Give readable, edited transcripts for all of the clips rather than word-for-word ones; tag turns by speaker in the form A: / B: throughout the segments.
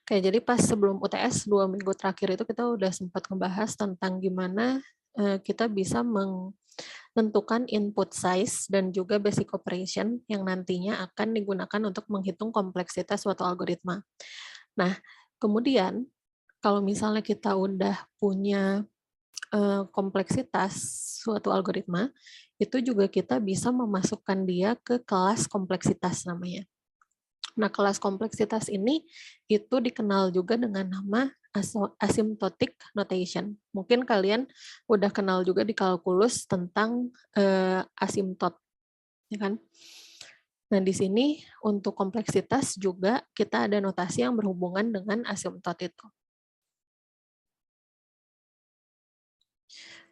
A: Oke, jadi pas sebelum UTS 2 minggu terakhir itu kita udah sempat ngebahas tentang gimana kita bisa menentukan input size dan juga basic operation yang nantinya akan digunakan untuk menghitung kompleksitas suatu algoritma. Nah, kemudian kalau misalnya kita udah punya kompleksitas suatu algoritma, itu juga kita bisa memasukkan dia ke kelas kompleksitas namanya. Nah, kelas kompleksitas ini itu dikenal juga dengan nama asymptotic notation. Mungkin kalian udah kenal juga di kalkulus tentang asymptot, ya kan? Nah, di sini untuk kompleksitas juga kita ada notasi yang berhubungan dengan asymptot itu.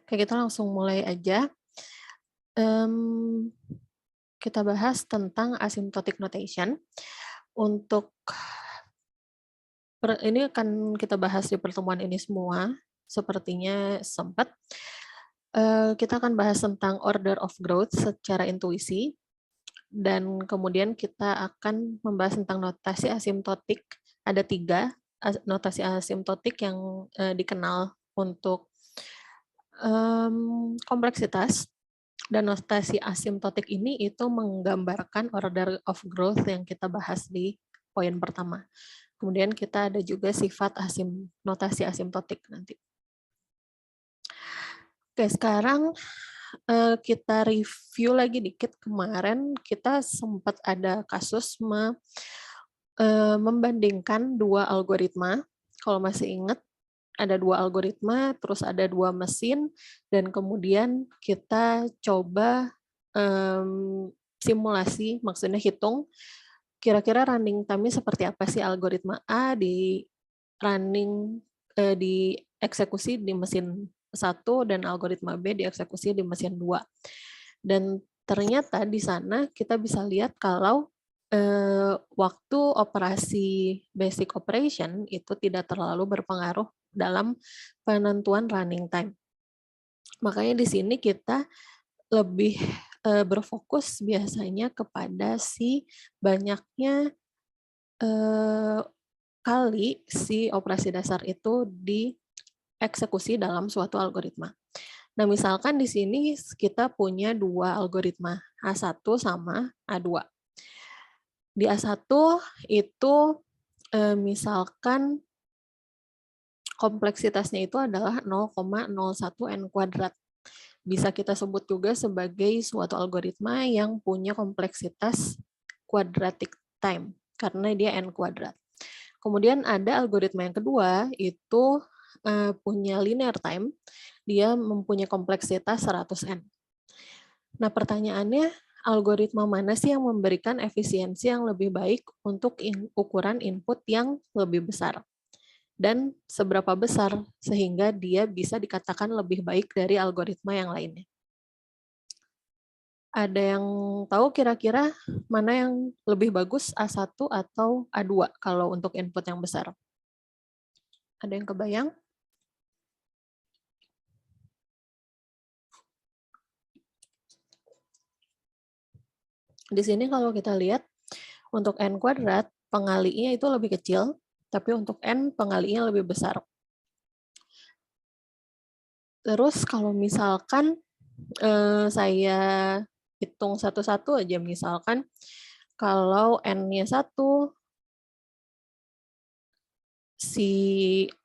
A: Oke, kita langsung mulai aja. Kita bahas tentang asymptotic notation. Untuk ini akan kita bahas di pertemuan ini semua, sepertinya sempat. Kita akan bahas tentang order of growth secara intuisi, dan kemudian kita akan membahas tentang notasi asimptotik. Ada 3 notasi asimptotik yang dikenal untuk kompleksitas, dan notasi asimptotik ini itu menggambarkan order of growth yang kita bahas di poin pertama. Kemudian kita ada juga sifat notasi asimptotik nanti. Oke, sekarang kita review lagi dikit. Kemarin kita sempat ada kasus membandingkan 2 algoritma. Kalau masih ingat, ada 2 algoritma, terus ada 2 mesin, dan kemudian kita coba simulasi, maksudnya hitung kira-kira running time-nya seperti apa sih algoritma A di dieksekusi di mesin 1 dan algoritma B dieksekusi di mesin 2. Dan ternyata di sana kita bisa lihat kalau waktu operasi basic operation itu tidak terlalu berpengaruh dalam penentuan running time. Makanya di sini kita lebih berfokus biasanya kepada si banyaknya kali si operasi dasar itu dieksekusi dalam suatu algoritma. Nah, misalkan di sini kita punya 2 algoritma, A1 sama A2. Di A1 itu misalkan kompleksitasnya itu adalah 0,01 n kuadrat. Bisa kita sebut juga sebagai suatu algoritma yang punya kompleksitas quadratic time, karena dia n kuadrat. Kemudian ada algoritma yang kedua, itu punya linear time, dia mempunyai kompleksitas 100n. Nah, pertanyaannya, algoritma mana sih yang memberikan efisiensi yang lebih baik untuk ukuran input yang lebih besar? Dan seberapa besar sehingga dia bisa dikatakan lebih baik dari algoritma yang lainnya? Ada yang tahu kira-kira mana yang lebih bagus, A1 atau A2 kalau untuk input yang besar? Ada yang kebayang? Di sini kalau kita lihat, untuk n kuadrat, pengalinya itu lebih kecil, tapi untuk n pengalinya lebih besar. Terus kalau misalkan saya hitung satu-satu aja, misalkan kalau n-nya 1, si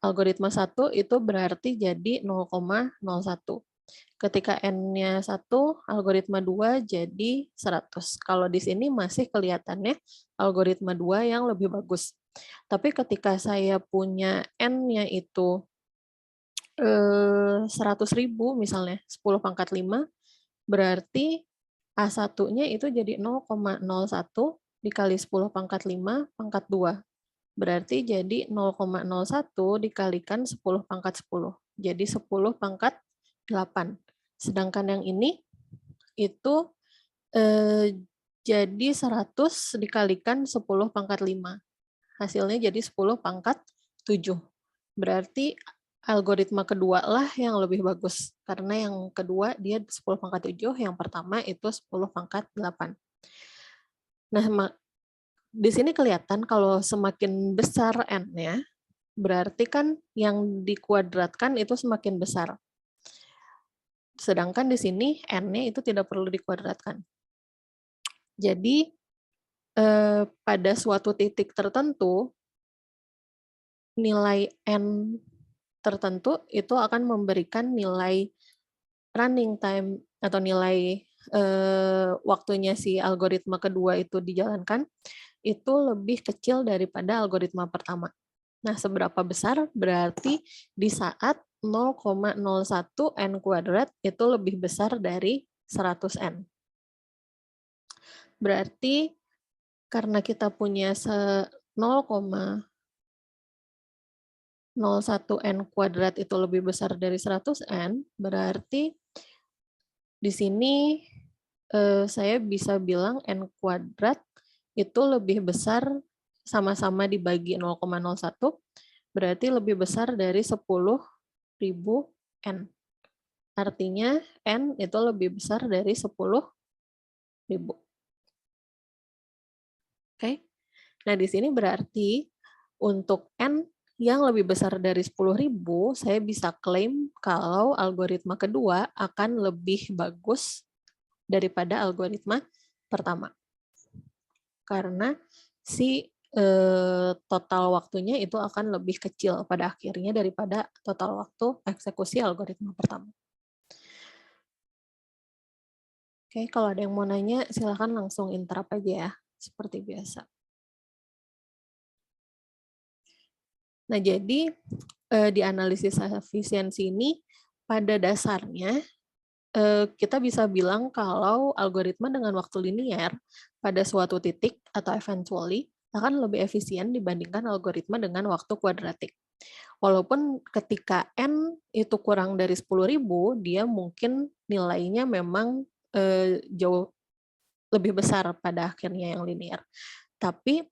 A: algoritma 1 itu berarti jadi 0,01. Ketika n-nya 1, algoritma 2 jadi 100. Kalau di sini masih kelihatannya algoritma 2 yang lebih bagus. Tapi ketika saya punya n-nya itu 100.000 misalnya, 10 pangkat 5, berarti A1-nya itu jadi 0,01 dikali 10 pangkat 5 pangkat 2. Berarti jadi 0,01 dikalikan 10 pangkat 10. Jadi 10 pangkat 8. Sedangkan yang ini itu jadi 100 dikalikan 10 pangkat 5. Hasilnya jadi 10 pangkat 7. Berarti algoritma kedua lah yang lebih bagus. Karena yang kedua dia 10 pangkat 7, yang pertama itu 10 pangkat 8. Nah, Di sini kelihatan kalau semakin besar n-nya, berarti kan yang dikuadratkan itu semakin besar. Sedangkan di sini n-nya itu tidak perlu dikuadratkan. Jadi pada suatu titik tertentu, nilai n tertentu itu akan memberikan nilai running time atau nilai waktunya si algoritma kedua itu dijalankan itu lebih kecil daripada algoritma pertama. Nah, seberapa besar? Berarti di saat 0,01 n kuadrat itu lebih besar dari 100 n. Berarti karena kita punya 0,01 n kuadrat itu lebih besar dari 100 n, berarti di sini saya bisa bilang n kuadrat itu lebih besar sama-sama dibagi 0,01, berarti lebih besar dari 10.000 n. Artinya n itu lebih besar dari 10.000. Oke. Nah, di sini berarti untuk n yang lebih besar dari 10.000, saya bisa klaim kalau algoritma kedua akan lebih bagus daripada algoritma pertama. Karena si total waktunya itu akan lebih kecil pada akhirnya daripada total waktu eksekusi algoritma pertama. Oke, kalau ada yang mau nanya, silakan langsung interrupt aja ya, seperti biasa. Nah, jadi di analisis efisiensi ini, pada dasarnya kita bisa bilang kalau algoritma dengan waktu linear pada suatu titik atau eventually akan lebih efisien dibandingkan algoritma dengan waktu kuadratik. Walaupun ketika n itu kurang dari 10.000, dia mungkin nilainya memang jauh lebih besar pada akhirnya yang linear. Tapi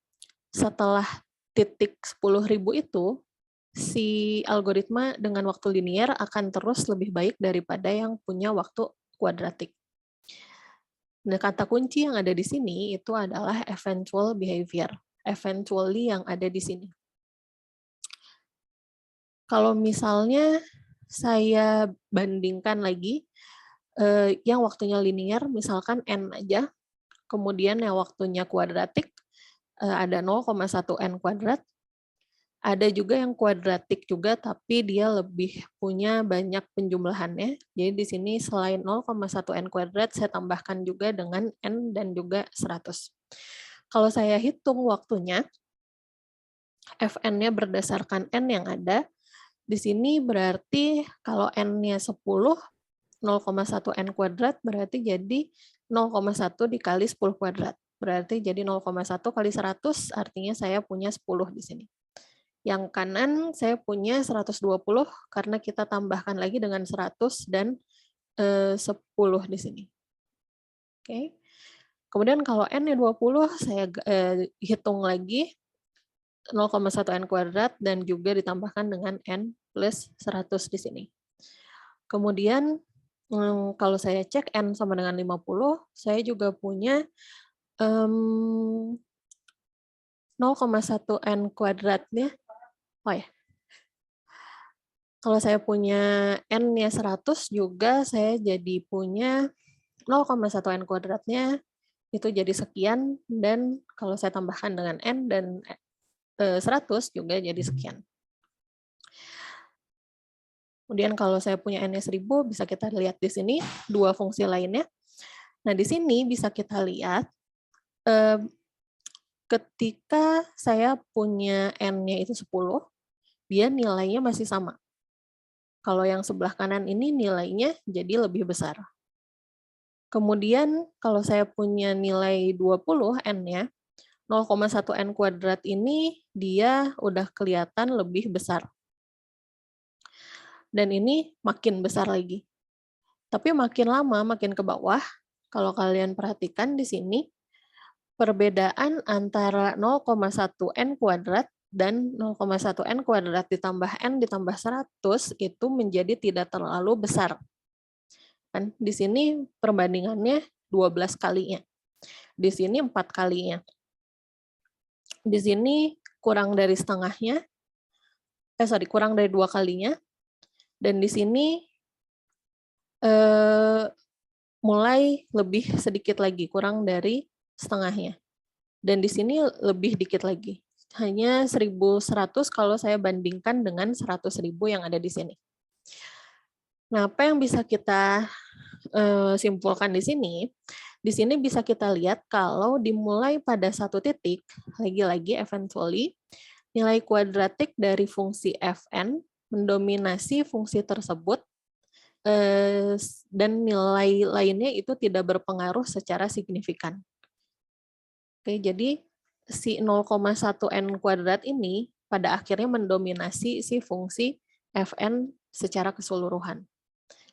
A: setelah titik 10.000 itu, si algoritma dengan waktu linear akan terus lebih baik daripada yang punya waktu kuadratik. Nah, kata kunci yang ada di sini itu adalah eventual behavior. Eventually yang ada di sini. Kalau misalnya saya bandingkan lagi, yang waktunya linear, misalkan n aja, kemudian yang waktunya kuadratik, ada 0,1 n kuadrat, ada juga yang kuadratik juga, tapi dia lebih punya banyak penjumlahannya. Jadi di sini selain 0,1 n kuadrat, saya tambahkan juga dengan n dan juga 100. Kalau saya hitung waktunya, fn-nya berdasarkan n yang ada, di sini berarti kalau n-nya 10, 0,1 n kuadrat berarti jadi 0,1 dikali 10 kuadrat. Berarti jadi 0,1 kali 100, artinya saya punya 10 di sini. Yang kanan saya punya 120 karena kita tambahkan lagi dengan 100 dan 10 di sini. Oke. Kemudian kalau n-nya 20, saya hitung lagi 0,1 n kuadrat dan juga ditambahkan dengan n plus 100 di sini. Kemudian kalau saya cek n sama dengan 50, saya juga punya 0,1 n kuadratnya. Oh ya, kalau saya punya n-nya 100 juga saya jadi punya 0,1 n kuadratnya itu jadi sekian, dan kalau saya tambahkan dengan n dan 100 juga jadi sekian. Kemudian kalau saya punya n-nya 1000, bisa kita lihat di sini dua fungsi lainnya. Nah, di sini bisa kita lihat ketika saya punya n-nya itu 10, dia nilainya masih sama. Kalau yang sebelah kanan ini nilainya jadi lebih besar. Kemudian kalau saya punya nilai 20 n-nya, 0,1 n kuadrat ini dia udah kelihatan lebih besar. Dan ini makin besar lagi. Tapi makin lama, makin ke bawah, kalau kalian perhatikan di sini, perbedaan antara 0,1 n kuadrat dan 0,1 n kuadrat ditambah n ditambah 100 itu menjadi tidak terlalu besar. Kan di sini perbandingannya 12 kalinya. Di sini 4 kalinya. Di sini kurang dari setengahnya, kurang dari 2 kalinya, dan di sini mulai lebih sedikit lagi, kurang dari setengahnya. Dan di sini lebih dikit lagi. Hanya 1.100 kalau saya bandingkan dengan 100.000 yang ada di sini. Nah, apa yang bisa kita simpulkan di sini? Di sini bisa kita lihat kalau dimulai pada satu titik, lagi-lagi eventually, nilai kuadratik dari fungsi fn mendominasi fungsi tersebut, dan nilai lainnya itu tidak berpengaruh secara signifikan. Oke, jadi si 0,1n kuadrat ini pada akhirnya mendominasi si fungsi fn secara keseluruhan.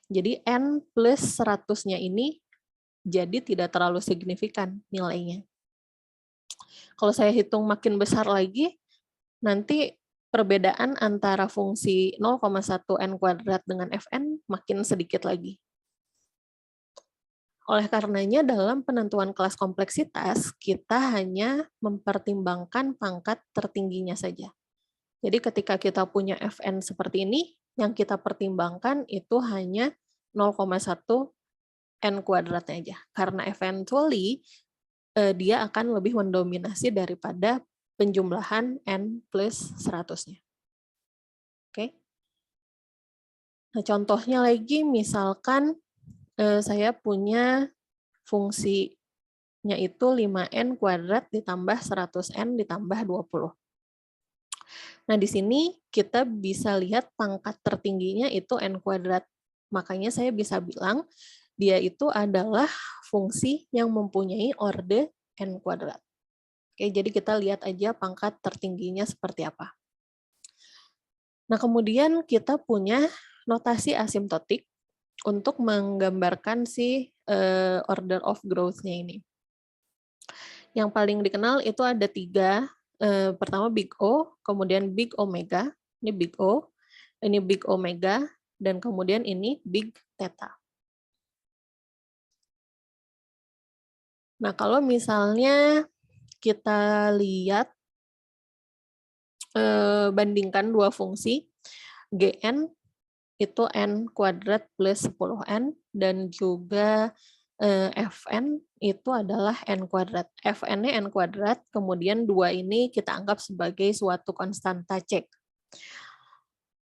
A: Jadi n plus 100-nya ini jadi tidak terlalu signifikan nilainya. Kalau saya hitung makin besar lagi, nanti perbedaan antara fungsi 0,1n kuadrat dengan fn makin sedikit lagi. Oleh karenanya dalam penentuan kelas kompleksitas, kita hanya mempertimbangkan pangkat tertingginya saja. Jadi ketika kita punya fn seperti ini, yang kita pertimbangkan itu hanya 0,1 n kuadratnya aja. Karena eventually dia akan lebih mendominasi daripada penjumlahan n plus 100-nya. Oke. Nah, contohnya lagi misalkan saya punya fungsinya itu 5n kuadrat ditambah 100n ditambah 20. Nah, di sini kita bisa lihat pangkat tertingginya itu n kuadrat. Makanya saya bisa bilang dia itu adalah fungsi yang mempunyai orde n kuadrat. Oke, jadi kita lihat aja pangkat tertingginya seperti apa. Nah, kemudian kita punya notasi asimtotik untuk menggambarkan si order of growth-nya ini. Yang paling dikenal itu ada 3. Pertama big O, kemudian big omega, ini big O, ini big omega, dan kemudian ini big theta. Nah, kalau misalnya kita lihat, bandingkan dua fungsi, Gn itu n kuadrat plus 10n, dan juga Fn itu adalah n kuadrat. Fn-nya n kuadrat, kemudian 2 ini kita anggap sebagai suatu konstanta C.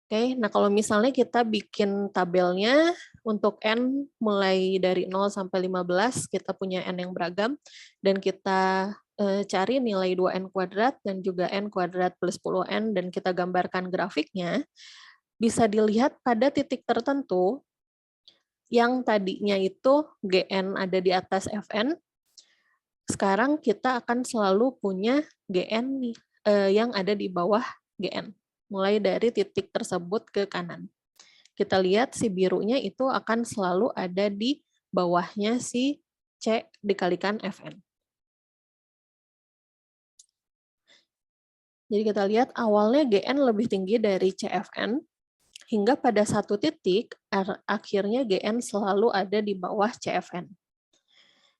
A: Oke, nah kalau misalnya kita bikin tabelnya untuk n mulai dari 0 sampai 15, kita punya n yang beragam, dan kita cari nilai 2n kuadrat dan juga n kuadrat plus 10n, dan kita gambarkan grafiknya, bisa dilihat pada titik tertentu yang tadinya itu Gn ada di atas Fn, sekarang kita akan selalu punya Gn yang ada di bawah Gn, mulai dari titik tersebut ke kanan. Kita lihat si birunya itu akan selalu ada di bawahnya si C dikalikan Fn. Jadi kita lihat awalnya Gn lebih tinggi dari CFN, hingga pada satu titik akhirnya Gn selalu ada di bawah CFN.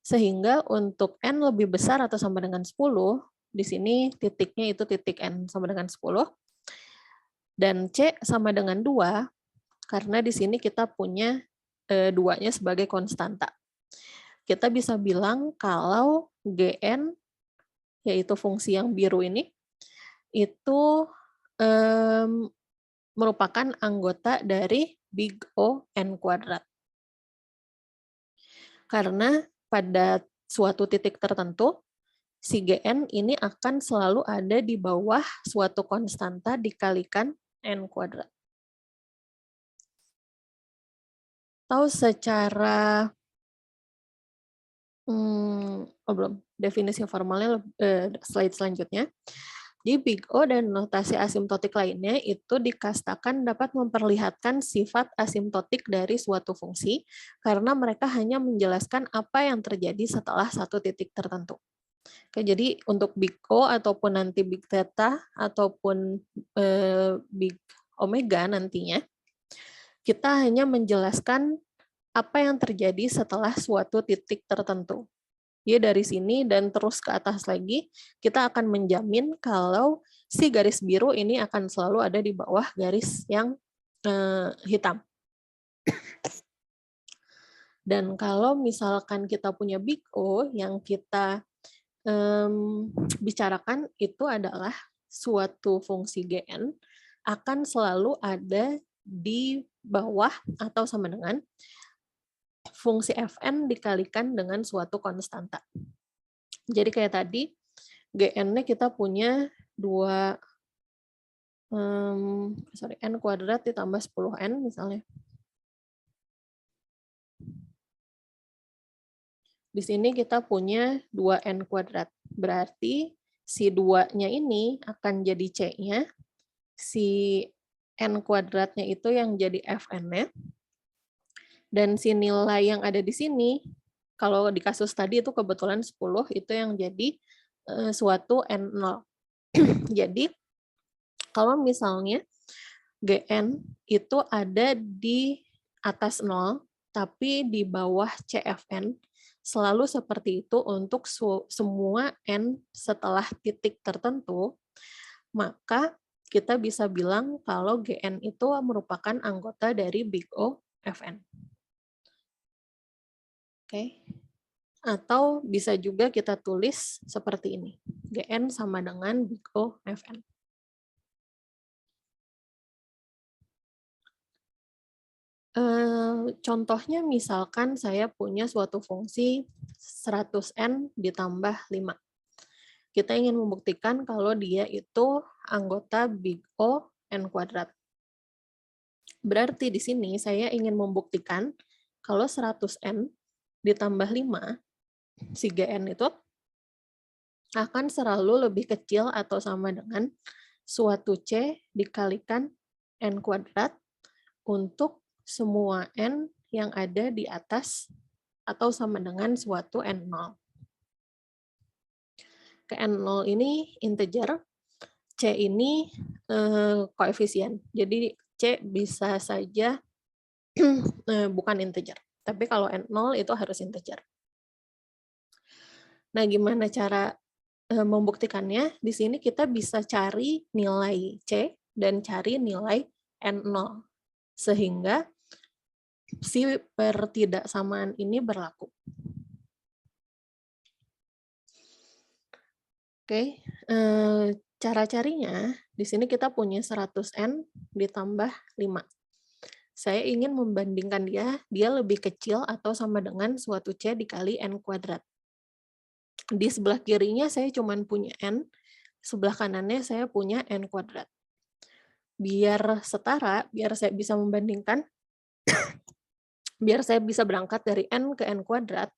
A: Sehingga untuk n lebih besar atau sama dengan 10, di sini titiknya itu titik n sama dengan 10, dan C sama dengan 2, karena di sini kita punya 2-nya sebagai konstanta. Kita bisa bilang kalau Gn, yaitu fungsi yang biru ini, itu merupakan anggota dari big O n kuadrat. Karena pada suatu titik tertentu, si Gn ini akan selalu ada di bawah suatu konstanta dikalikan n kuadrat. Atau secara belum, definisi formalnya slide selanjutnya. Di big O dan notasi asimptotik lainnya itu dikastakan dapat memperlihatkan sifat asimptotik dari suatu fungsi karena mereka hanya menjelaskan apa yang terjadi setelah satu titik tertentu. Oke, jadi untuk big O ataupun nanti big theta ataupun big omega nantinya, kita hanya menjelaskan apa yang terjadi setelah suatu titik tertentu. Ya, dari sini dan terus ke atas lagi, kita akan menjamin kalau si garis biru ini akan selalu ada di bawah garis yang hitam. Dan kalau misalkan kita punya big O yang kita bicarakan itu adalah suatu fungsi GN akan selalu ada di bawah atau sama dengan fungsi Fn dikalikan dengan suatu konstanta. Jadi kayak tadi, GN-nya kita punya n kuadrat ditambah 10n misalnya. Di sini kita punya 2n kuadrat. Berarti si 2-nya ini akan jadi C-nya, si n kuadratnya itu yang jadi Fn-nya, dan si nilai yang ada di sini, kalau di kasus tadi itu kebetulan 10, itu yang jadi suatu N0. Jadi, kalau misalnya GN itu ada di atas 0, tapi di bawah CFN, selalu seperti itu untuk semua N setelah titik tertentu, maka kita bisa bilang kalau GN itu merupakan anggota dari Big O Fn. Oke. Atau bisa juga kita tulis seperti ini. GN sama dengan Big O Fn. Contohnya misalkan saya punya suatu fungsi 100n ditambah 5. Kita ingin membuktikan kalau dia itu anggota Big O n kuadrat. Berarti di sini saya ingin membuktikan kalau 100n ditambah 5, si GN itu akan selalu lebih kecil atau sama dengan suatu C dikalikan N kuadrat untuk semua N yang ada di atas atau sama dengan suatu N0. Ke N0 ini integer, C ini koefisien. Jadi C bisa saja bukan integer. Tapi kalau N0 itu harus integer. Nah, gimana cara membuktikannya? Di sini kita bisa cari nilai C dan cari nilai N0. Sehingga si pertidaksamaan ini berlaku. Oke, cara carinya, di sini kita punya 100N ditambah 5. Saya ingin membandingkan dia lebih kecil atau sama dengan suatu C dikali N kuadrat. Di sebelah kirinya saya cuma punya N, sebelah kanannya saya punya N kuadrat. Biar setara, biar saya bisa membandingkan, biar saya bisa berangkat dari N ke N kuadrat,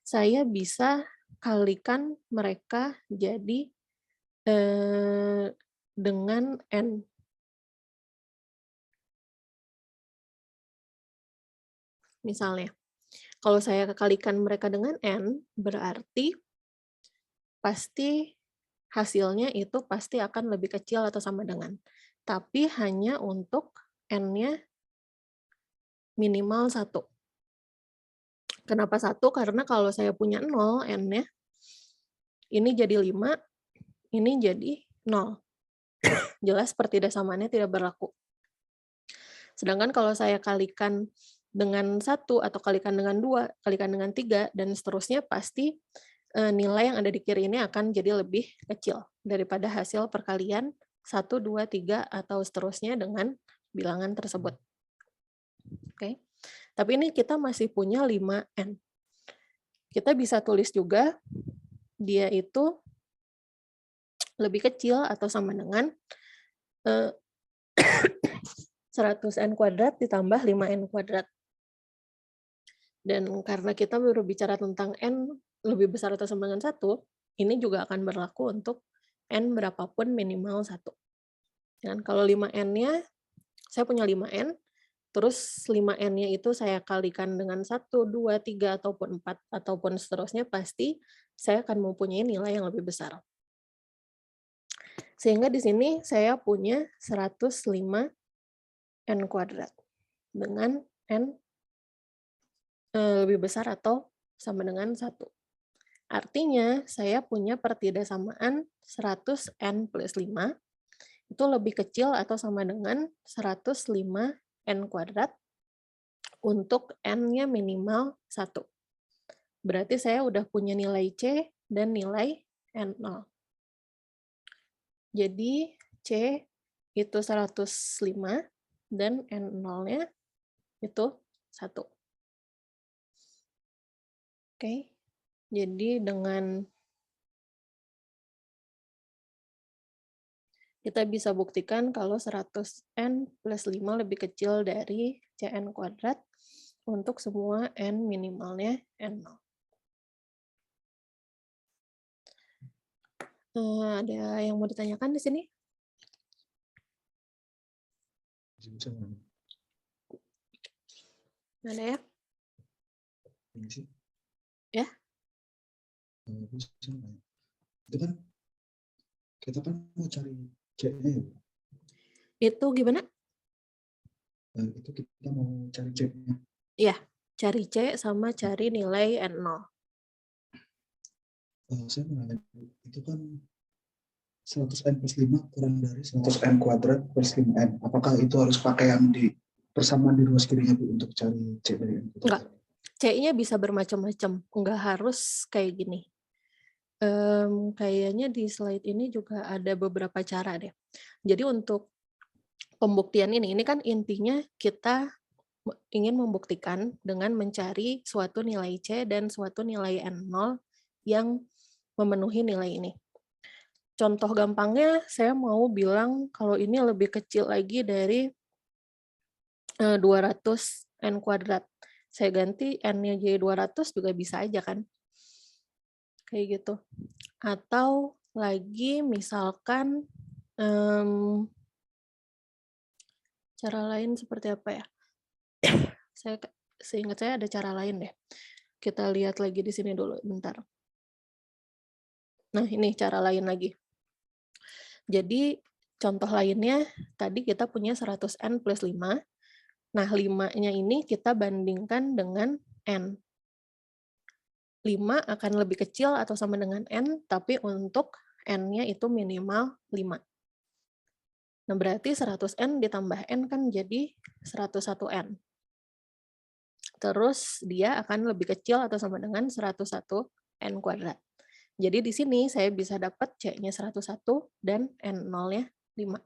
A: saya bisa kalikan mereka jadi dengan N. Misalnya, kalau saya kalikan mereka dengan N, berarti pasti hasilnya itu pasti akan lebih kecil atau sama dengan. Tapi hanya untuk N-nya minimal 1. Kenapa 1? Karena kalau saya punya 0 N-nya, ini jadi 5, ini jadi 0. Jelas pertidaksamaannya tidak berlaku. Sedangkan kalau saya kalikan dengan 1 atau kalikan dengan 2, kalikan dengan 3, dan seterusnya, pasti nilai yang ada di kiri ini akan jadi lebih kecil daripada hasil perkalian 1, 2, 3, atau seterusnya dengan bilangan tersebut. Oke. Tapi ini kita masih punya 5N. Kita bisa tulis juga dia itu lebih kecil atau sama dengan 100N kuadrat ditambah 5N kuadrat. Dan karena kita baru bicara tentang N lebih besar atau sama dengan 1, ini juga akan berlaku untuk N berapapun minimal 1. Dan kalau 5N-nya, saya punya 5N, terus 5N-nya itu saya kalikan dengan 1, 2, 3, ataupun 4, ataupun seterusnya, pasti saya akan mempunyai nilai yang lebih besar. Sehingga di sini saya punya 105 N kuadrat dengan N lebih besar atau sama dengan 1. Artinya, saya punya pertidaksamaan 100N plus 5 itu lebih kecil atau sama dengan 105N kuadrat untuk N-nya minimal 1. Berarti saya udah punya nilai C dan nilai N0. Jadi, C itu 105 dan N0-nya itu 1. Oke, jadi dengan kita bisa buktikan kalau 100N plus 5 lebih kecil dari Cn kuadrat untuk semua N minimalnya N0. Ada yang mau ditanyakan di sini? Ada ya? Ya?
B: Itu kan kita kan mau cari C-nya.
A: Itu gimana?
B: Itu kita mau cari C-nya.
A: Iya, cari C sama cari nilai N0.
B: Saya mau nanya, itu kan 100N plus 5 kurang dari 100N kuadrat plus 5N. Apakah itu harus pakai yang di persamaan di ruas kirinya Bu untuk cari C dari N?
A: Enggak. C-nya bisa bermacam-macam. Enggak harus kayak gini. Kayaknya di slide ini juga ada beberapa cara deh. Jadi untuk pembuktian ini kan intinya kita ingin membuktikan dengan mencari suatu nilai C dan suatu nilai N0 yang memenuhi nilai ini. Contoh gampangnya, saya mau bilang kalau ini lebih kecil lagi dari 200N kuadrat. Saya ganti N-nya jadi 200 juga bisa aja kan. Kayak gitu. Atau lagi misalkan cara lain seperti apa ya? Seingat saya ada cara lain deh. Kita lihat lagi di sini dulu, bentar. Nah, ini cara lain lagi. Jadi, contoh lainnya, tadi kita punya 100N plus 5. Nah, 5-nya ini kita bandingkan dengan N. 5 akan lebih kecil atau sama dengan N, tapi untuk N-nya itu minimal 5. Nah, berarti 100N ditambah N kan jadi 101N. Terus dia akan lebih kecil atau sama dengan 101N kuadrat. Jadi di sini saya bisa dapat C-nya 101 dan N0-nya 5.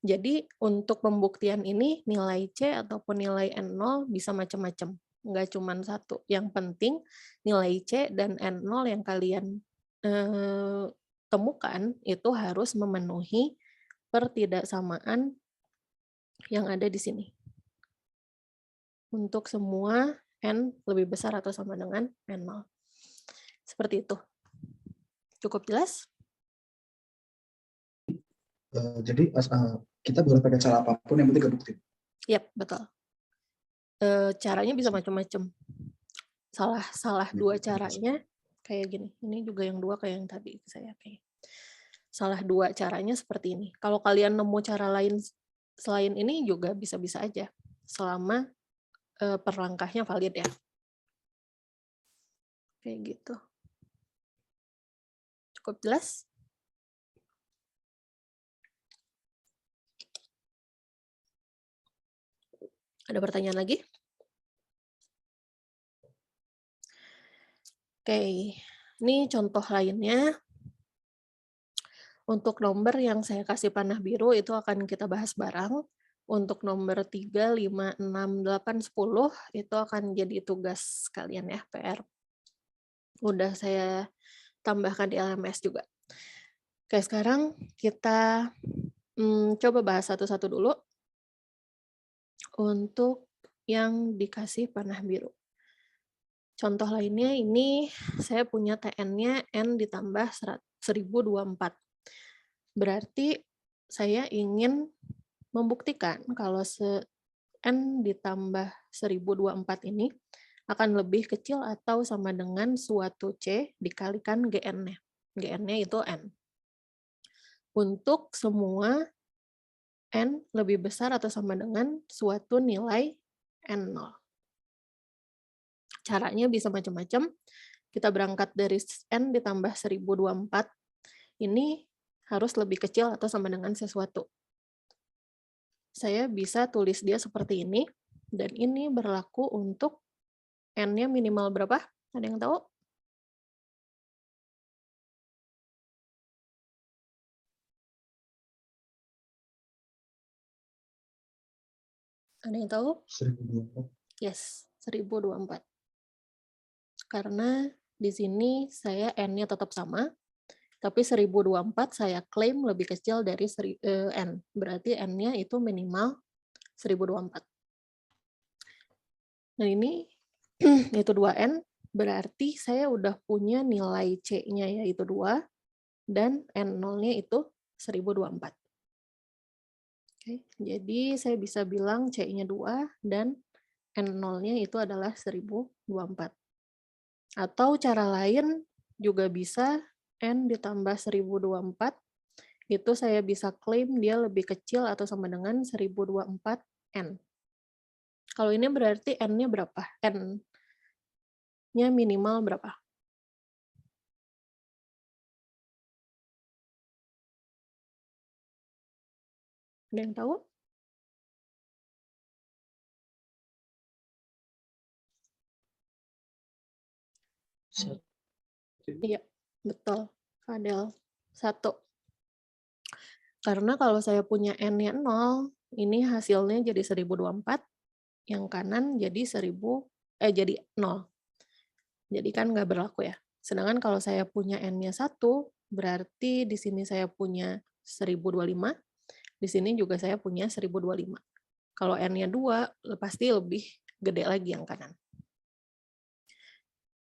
A: Jadi untuk pembuktian ini nilai C ataupun nilai N0 bisa macam-macam. Nggak cuma satu. Yang penting nilai C dan N0 yang kalian temukan itu harus memenuhi pertidaksamaan yang ada di sini. Untuk semua N lebih besar atau sama dengan N0. Seperti itu. Cukup jelas?
B: Jadi kita boleh pakai cara apapun yang penting kebukti.
A: Yap, betul. Caranya bisa macam-macam. Salah dua caranya kayak gini. Ini juga yang dua kayak yang tadi saya kayak. Salah dua caranya seperti ini. Kalau kalian nemu cara lain selain ini juga bisa-bisa aja. Selama per langkahnya valid ya. Kayak gitu. Cukup jelas? Ada pertanyaan lagi? Oke, ini contoh lainnya. Untuk nomor yang saya kasih panah biru itu akan kita bahas bareng. Untuk nomor 3, 5, 6, 8, 10 itu akan jadi tugas kalian ya, PR. Udah saya tambahkan di LMS juga. Oke, sekarang kita coba bahas satu-satu dulu. Untuk yang dikasih panah biru. Contoh lainnya ini saya punya TN-nya N ditambah 1024. Berarti saya ingin membuktikan kalau N ditambah 1024 ini akan lebih kecil atau sama dengan suatu C dikalikan GN-nya. GN-nya itu N. Untuk semua N lebih besar atau sama dengan suatu nilai N0. Caranya bisa macam-macam. kita berangkat dari N ditambah 1024, ini harus lebih kecil atau sama dengan sesuatu. Saya bisa tulis dia seperti ini, dan ini berlaku untuk N-nya minimal berapa? Ada yang tahu? Ada yang tahu?
B: 1024.
A: Yes, 1024. Karena di sini saya N-nya tetap sama, tapi 1024 saya klaim lebih kecil dari N. Berarti N-nya itu minimal 1024. Dan ini itu 2N, berarti saya udah punya nilai C-nya yaitu 2, dan N0-nya itu 1024. Oke, jadi saya bisa bilang C-nya 2 dan N0-nya itu adalah 1024. Atau cara lain juga bisa N ditambah 1024, itu saya bisa klaim dia lebih kecil atau sama dengan 1024 N. Kalau ini berarti N-nya berapa? N-nya minimal berapa? Ada yang tahu? Iya, betul. Fadel. 1. Karena kalau saya punya N-nya 0, ini hasilnya jadi 1024, yang kanan jadi 0. Jadi kan nggak berlaku ya. Sedangkan kalau saya punya N-nya 1, berarti di sini saya punya 1025, di sini juga saya punya 1025. Kalau N-nya 2, pasti lebih gede lagi yang kanan.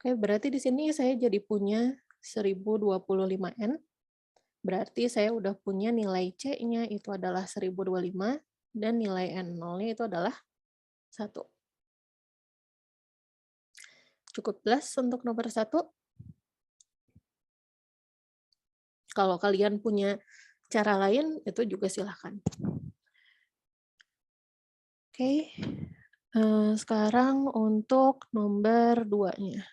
A: Oke, berarti di sini saya jadi punya 1025N, berarti saya udah punya nilai C-nya itu adalah 1025, dan nilai N0-nya itu adalah 1. Cukup jelas untuk nomor 1? Kalau kalian punya cara lain, itu juga silahkan. Oke, sekarang untuk nomor 2-nya.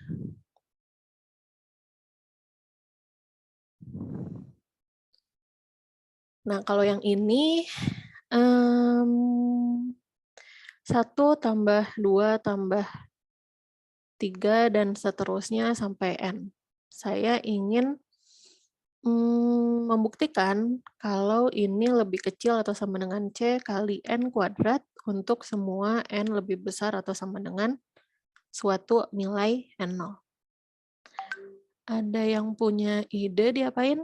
A: Nah, kalau yang ini, 1 tambah 2 tambah 3 dan seterusnya sampai N. Saya ingin membuktikan kalau ini lebih kecil atau sama dengan C kali N kuadrat untuk semua N lebih besar atau sama dengan suatu nilai N0. Ada yang punya ide diapain?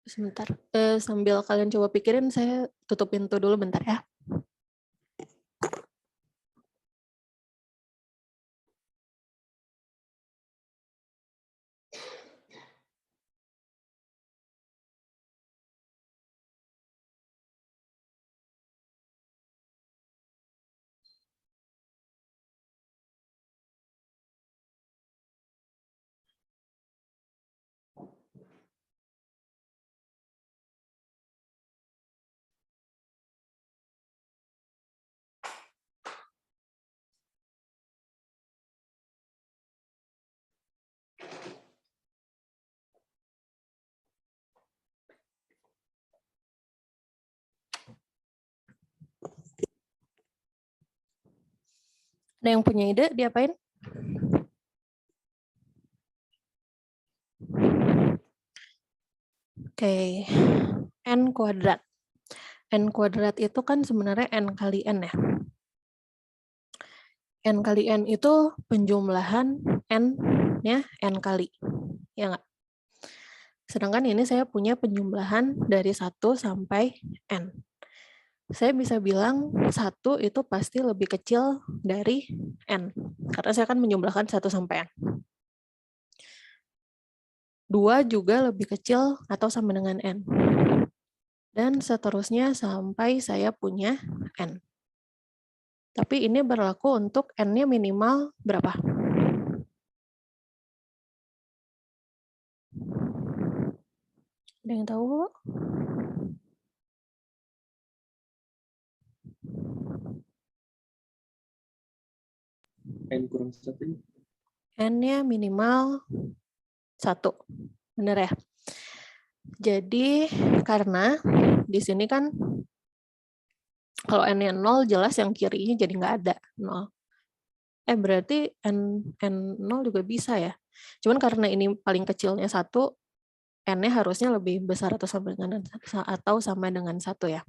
A: Sebentar, sambil kalian coba pikirin, saya tutup pintu dulu bentar ya. Ada yang punya ide diapain? Oke, N kuadrat. N kuadrat itu kan sebenarnya N kali N ya. N kali N itu penjumlahan N-nya N kali. Ya nggak? Sedangkan ini saya punya penjumlahan dari 1 sampai N. Saya bisa bilang 1 itu pasti lebih kecil dari N. Karena saya akan menjumlahkan 1 sampai N. 2 juga lebih kecil atau sama dengan N. Dan seterusnya sampai saya punya N. Tapi ini berlaku untuk N-nya minimal berapa? Ada yang tahu?
B: N kurang 1.
A: N-nya minimal 1. Benar ya? Jadi karena di sini kan kalau N-nya 0 jelas yang kirinya jadi nggak ada 0. Berarti N0 juga bisa ya. Cuman karena ini paling kecilnya 1, N-nya harusnya lebih besar atau sama dengan 1 ya.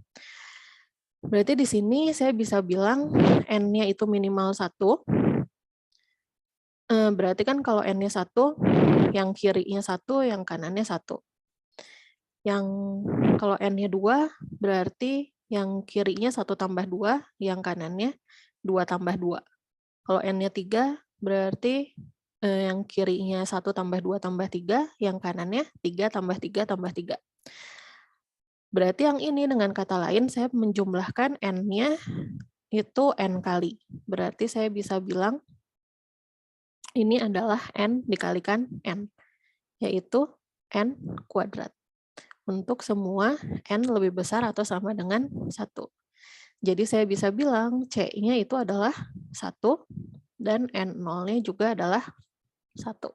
A: Berarti di sini saya bisa bilang N-nya itu minimal 1. Berarti kan kalau N-nya 1, yang kirinya 1, yang kanannya 1. Yang kalau N-nya 2, berarti yang kirinya 1 tambah 2, yang kanannya 2 tambah 2. Kalau N-nya 3, berarti yang kirinya 1 tambah 2 tambah 3, yang kanannya 3 tambah 3 tambah 3. Berarti yang ini dengan kata lain saya menjumlahkan N-nya itu N kali. Berarti saya bisa bilang ini adalah N dikalikan N, yaitu N kuadrat. Untuk semua N lebih besar atau sama dengan 1. Jadi saya bisa bilang C-nya itu adalah 1 dan N0-nya juga adalah 1.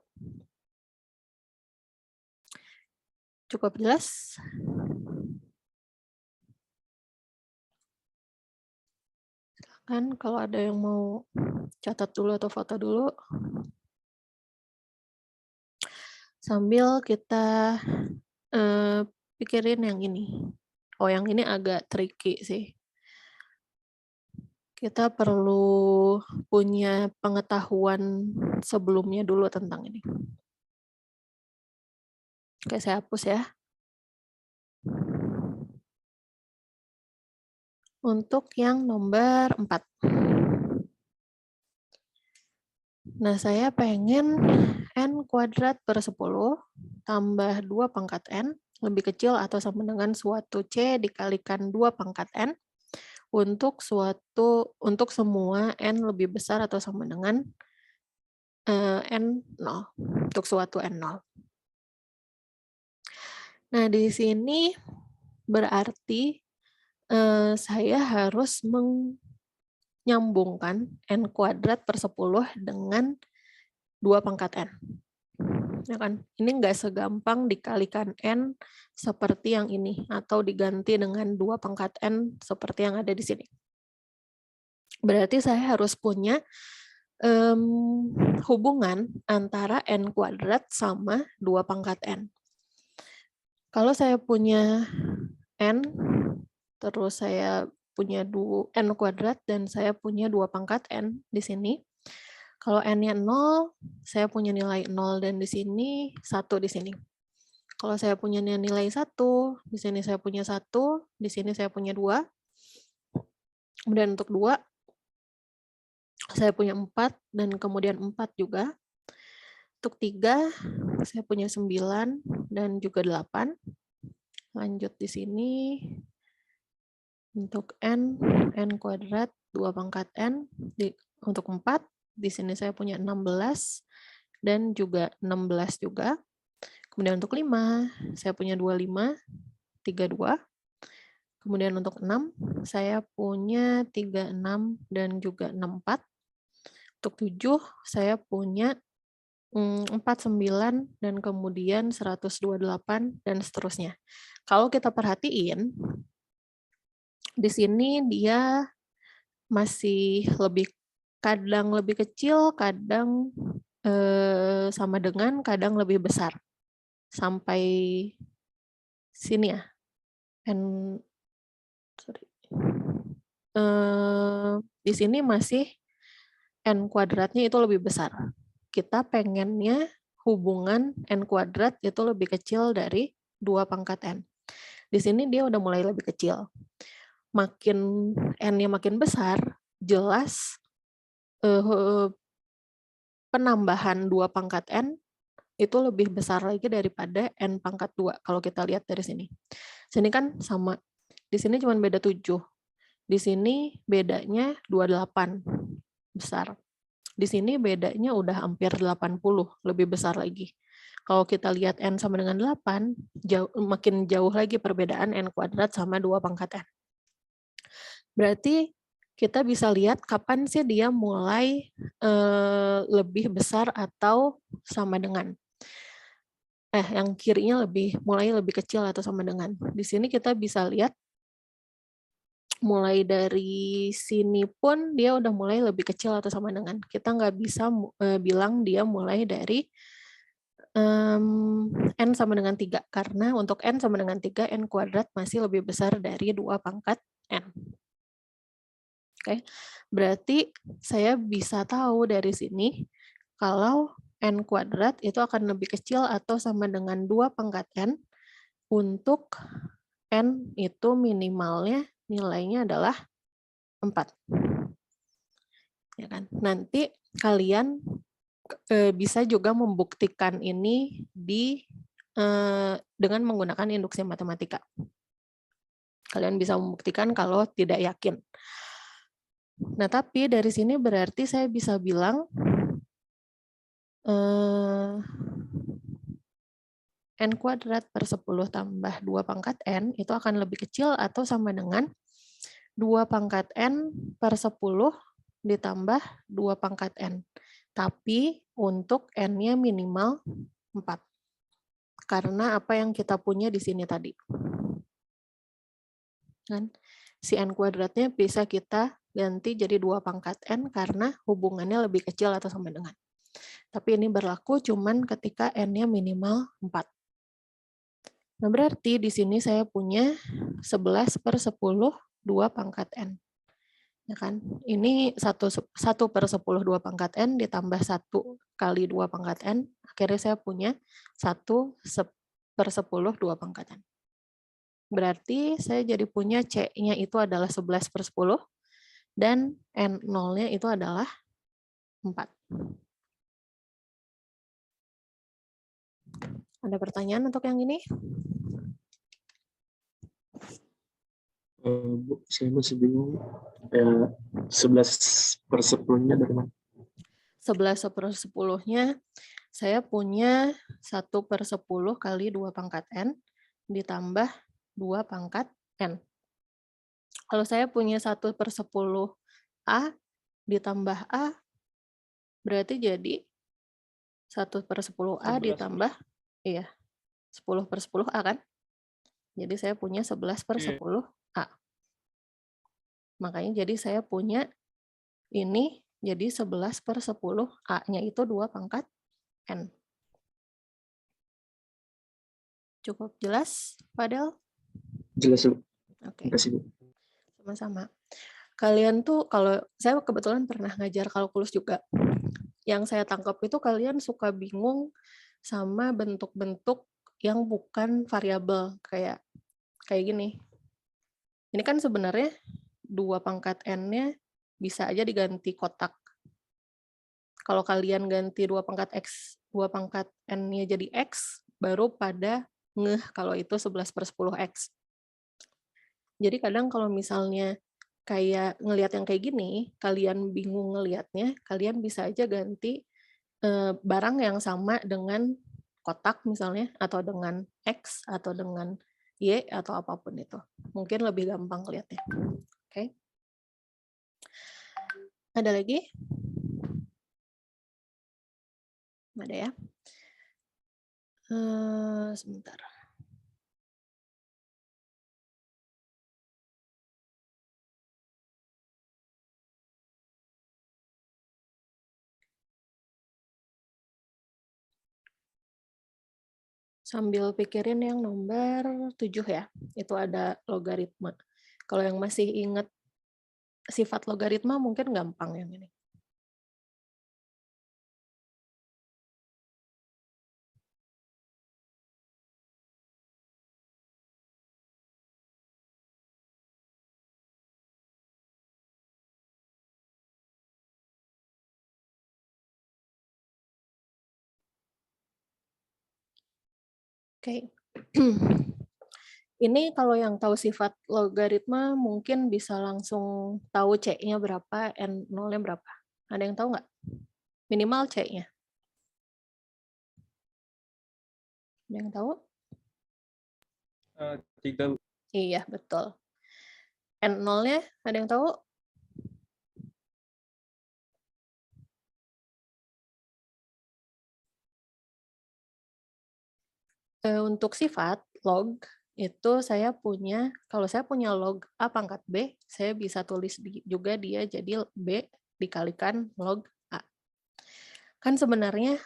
A: Cukup jelas? Silakan kalau ada yang mau catat dulu atau foto dulu. Sambil kita pikirin yang ini. Oh, yang ini agak tricky sih. Kita perlu punya pengetahuan sebelumnya dulu tentang ini. Oke, saya hapus ya. Untuk yang nomor 4. Nah, saya pengen N kuadrat per 10 tambah 2 pangkat N lebih kecil atau sama dengan suatu C dikalikan 2 pangkat N untuk semua N lebih besar atau sama dengan N0, untuk suatu N0. Nah, di sini berarti saya harus menyambungkan N kuadrat per 10 dengan 2 pangkat N. Ya kan? Ini nggak segampang dikalikan N seperti yang ini, atau diganti dengan 2 pangkat N seperti yang ada di sini. Berarti saya harus punya hubungan antara N kuadrat sama 2 pangkat N. Kalau saya punya N, terus saya punya N kuadrat, dan saya punya 2 pangkat N di sini. Kalau N-nya 0, saya punya nilai 0, dan di sini 1 di sini. Kalau saya punya nilai 1, di sini saya punya 1, di sini saya punya 2. Kemudian untuk 2, saya punya 4, dan kemudian 4 juga. Untuk 3, saya punya 9, dan juga 8. Lanjut di sini. Untuk N kuadrat, 2 pangkat N. Untuk 4, di sini saya punya 16, dan juga 16 juga. Kemudian untuk 5, saya punya 25, 32. Kemudian untuk 6, saya punya 36 dan juga 64. Untuk 7, saya punya 49 dan kemudian 128 dan seterusnya. Kalau kita perhatiin, di sini dia masih kadang lebih kecil, kadang sama dengan, kadang lebih besar. Sampai sini ya. Di sini masih N kuadratnya itu lebih besar. Kita pengennya hubungan N kuadrat itu lebih kecil dari 2 pangkat N. Di sini dia udah mulai lebih kecil. Makin N-nya makin besar, jelas penambahan 2 pangkat N itu lebih besar lagi daripada N pangkat 2 kalau kita lihat dari sini. Sini kan sama. Di sini cuma beda 7. Di sini bedanya 28 besar. Di sini bedanya udah hampir 80, lebih besar lagi. Kalau kita lihat N sama dengan 8, makin jauh lagi perbedaan N kuadrat sama 2 pangkat N. Berarti kita bisa lihat kapan sih dia mulai lebih besar atau sama dengan. Yang kirinya mulai lebih kecil atau sama dengan. Di sini kita bisa lihat mulai dari sini pun dia udah mulai lebih kecil atau sama dengan. Kita nggak bisa bilang dia mulai dari N sama dengan 3, karena untuk N sama dengan 3, N kuadrat masih lebih besar dari 2 pangkat N. Oke, berarti saya bisa tahu dari sini kalau N kuadrat itu akan lebih kecil atau sama dengan 2 pangkat N untuk N itu minimalnya nilainya adalah 4. Ya kan? Nanti kalian bisa juga membuktikan ini dengan menggunakan induksi matematika. Kalian bisa membuktikan kalau tidak yakin. Nah, tapi dari sini berarti saya bisa bilang N kuadrat per 10 tambah 2 pangkat N itu akan lebih kecil atau sama dengan 2 pangkat N per 10 ditambah 2 pangkat N. Tapi untuk N-nya minimal 4. Karena apa yang kita punya di sini tadi. Kan? Si N kuadratnya bisa kita ganti jadi 2 pangkat N karena hubungannya lebih kecil atau sama dengan. Tapi ini berlaku cuman ketika N-nya minimal 4. Nah, berarti di sini saya punya 11 per 10, 2 pangkat N. Ya kan? Ini 1 per 10, 2 pangkat N ditambah 1 kali 2 pangkat N. Akhirnya saya punya 1 per 10, 2 pangkat N. Berarti saya jadi punya C-nya itu adalah 11 per 10 dan N0-nya itu adalah 4. Ada pertanyaan untuk yang ini?
C: Bu, saya masih bingung. 11 per 10-nya dari mana?
A: 11 per 10-nya saya punya 1 per 10 kali 2 pangkat N ditambah 2 pangkat N. Kalau saya punya 1 per 10 A ditambah A, berarti jadi 1 per 10 A ditambah, iya, 10 per 10 A kan? Jadi saya punya 11 per 10 A. Makanya jadi saya punya ini jadi 11 per 10 A-nya itu 2 pangkat N. Cukup jelas, Fadel?
C: Jelas, Bu.
A: Oke.
C: Terima kasih, Bu.
A: Sama-sama. Kalian tuh, kalau saya kebetulan pernah ngajar kalkulus juga. Yang saya tangkap itu kalian suka bingung sama bentuk-bentuk yang bukan variabel, kayak gini. Ini kan sebenarnya 2 pangkat N-nya bisa aja diganti kotak. Kalau kalian ganti 2 pangkat X, 2 pangkat N-nya jadi X, baru pada ngeh kalau itu 11 per 10 X. Jadi kadang kalau misalnya kayak ngelihat yang kayak gini, kalian bingung ngelihatnya, kalian bisa aja ganti barang yang sama dengan kotak misalnya, atau dengan X, atau dengan Y, atau apapun itu. Mungkin lebih gampang lihatnya. Oke. Ada lagi? Ada ya? Sebentar. Sambil pikirin yang nomor 7 ya. Itu ada logaritma. Kalau yang masih ingat sifat logaritma mungkin gampang yang ini. Oke. Ini kalau yang tahu sifat logaritma mungkin bisa langsung tahu C-nya berapa, N0-nya berapa. Ada yang tahu nggak? Minimal C-nya. Ada yang tahu?
C: 3.
A: Iya, betul. N0-nya ada yang tahu? Untuk sifat log itu kalau saya punya log A pangkat B, saya bisa tulis juga dia jadi B dikalikan log A. Kan sebenarnya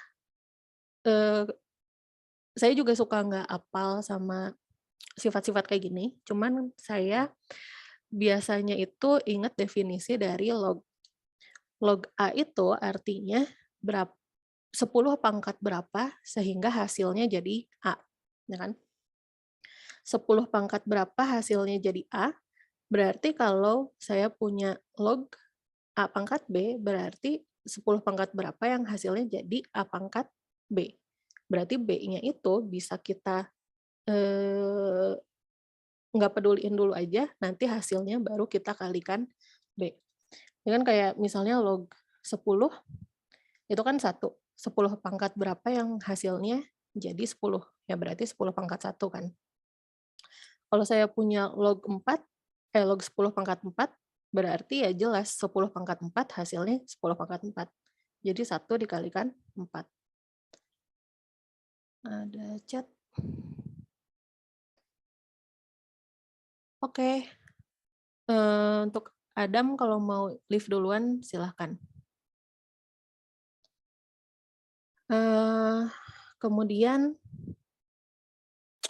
A: saya juga suka nggak apal sama sifat-sifat kayak gini, cuman saya biasanya itu ingat definisi dari log. Log A itu artinya 10 pangkat berapa sehingga hasilnya jadi A. Ya kan? 10 pangkat berapa hasilnya jadi A, berarti kalau saya punya log A pangkat B, berarti 10 pangkat berapa yang hasilnya jadi A pangkat B. Berarti B-nya itu bisa kita nggak peduliin dulu aja, nanti hasilnya baru kita kalikan B. Ini kan kayak misalnya log 10, itu kan 1. 10 pangkat berapa yang hasilnya jadi 10. Ya berarti 10 pangkat 1 kan. Kalau saya punya log 10 pangkat 4, berarti ya jelas 10 pangkat 4 hasilnya 10 pangkat 4. Jadi 1 dikalikan 4. Ada chat. Oke. Untuk Adam kalau mau live duluan silahkan. Kemudian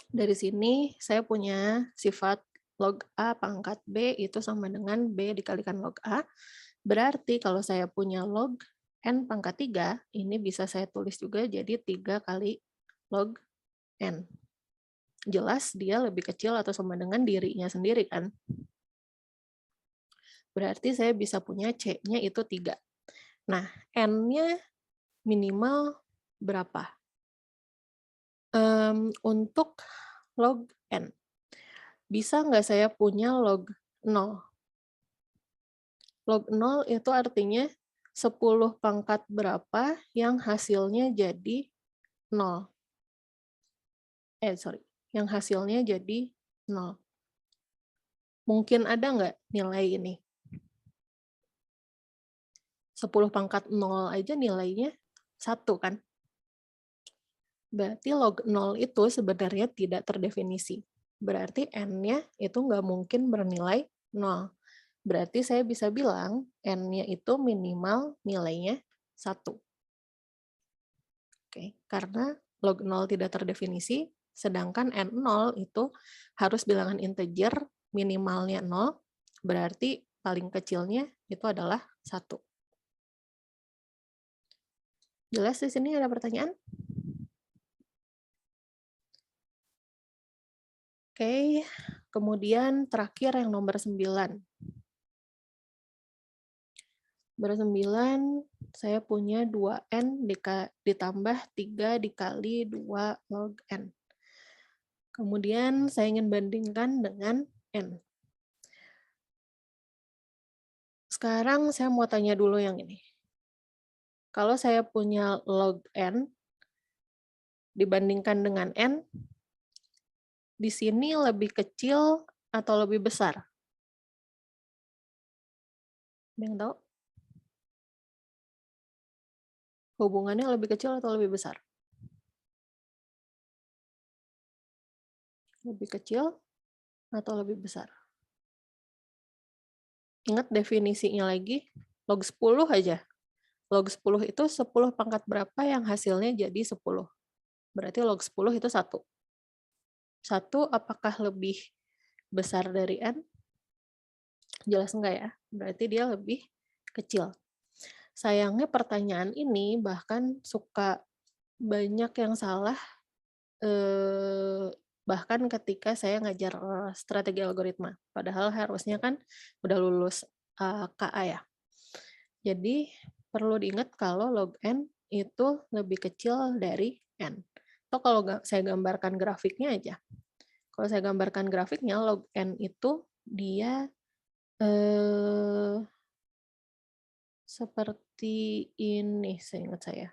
A: dari sini saya punya sifat log A pangkat B itu sama dengan B dikalikan log A. Berarti kalau saya punya log N pangkat 3, ini bisa saya tulis juga jadi 3 kali log N. Jelas dia lebih kecil atau sama dengan dirinya sendiri kan? Berarti saya bisa punya C-nya itu 3. Nah, N-nya minimal berapa? Untuk log N, bisa nggak saya punya log 0? Log 0 itu artinya 10 pangkat berapa yang hasilnya jadi 0. Yang hasilnya jadi 0. Mungkin ada nggak nilai ini? 10 pangkat 0 aja nilainya 1 kan? Berarti log 0 itu sebenarnya tidak terdefinisi. Berarti N-nya itu nggak mungkin bernilai 0. Berarti saya bisa bilang N-nya itu minimal nilainya 1. Oke, karena log 0 tidak terdefinisi, sedangkan N0 itu harus bilangan integer, minimalnya 0, berarti paling kecilnya itu adalah 1. Jelas di sini ada pertanyaan? Oke, kemudian terakhir yang nomor 9. Nomor 9, saya punya 2N ditambah 3 dikali 2 log N. Kemudian saya ingin bandingkan dengan N. Sekarang saya mau tanya dulu yang ini. Kalau saya punya log N dibandingkan dengan N, di sini lebih kecil atau lebih besar? Ada yang tahu? Hubungannya lebih kecil atau lebih besar? Lebih kecil atau lebih besar? Ingat definisinya lagi, log 10 aja. Log 10 itu 10 pangkat berapa yang hasilnya jadi 10. Berarti log 10 itu 1. 1 apakah lebih besar dari N? Jelas enggak ya? Berarti dia lebih kecil. Sayangnya pertanyaan ini bahkan suka banyak yang salah, bahkan ketika saya ngajar strategi algoritma. Padahal harusnya kan udah lulus KA ya. Jadi perlu diingat kalau log N itu lebih kecil dari N. Atau kalau saya gambarkan grafiknya aja. Kalau saya gambarkan grafiknya, log N itu dia seperti ini, seingat saya.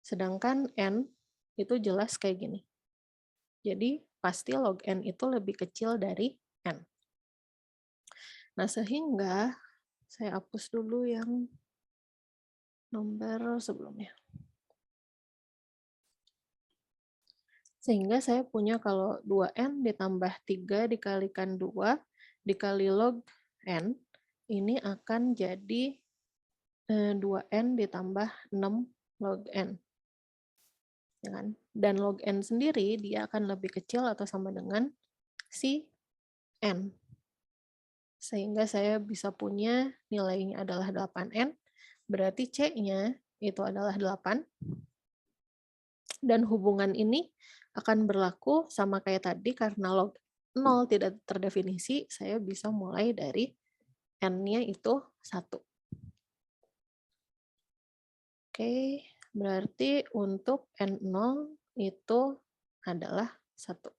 A: Sedangkan N itu jelas kayak gini. Jadi pasti log n itu lebih kecil dari n. Nah, sehingga saya hapus dulu yang nomor sebelumnya. Sehingga saya punya kalau 2n ditambah 3 dikalikan 2 dikali log n, ini akan jadi 2n ditambah 6 log n. Ya kan? Dan log n sendiri dia akan lebih kecil atau sama dengan si n. Sehingga saya bisa punya nilainya adalah 8n, berarti C-nya itu adalah 8. Dan hubungan ini akan berlaku sama kayak tadi karena log 0 tidak terdefinisi, saya bisa mulai dari n-nya itu 1. Oke, berarti untuk N0 itu adalah 1.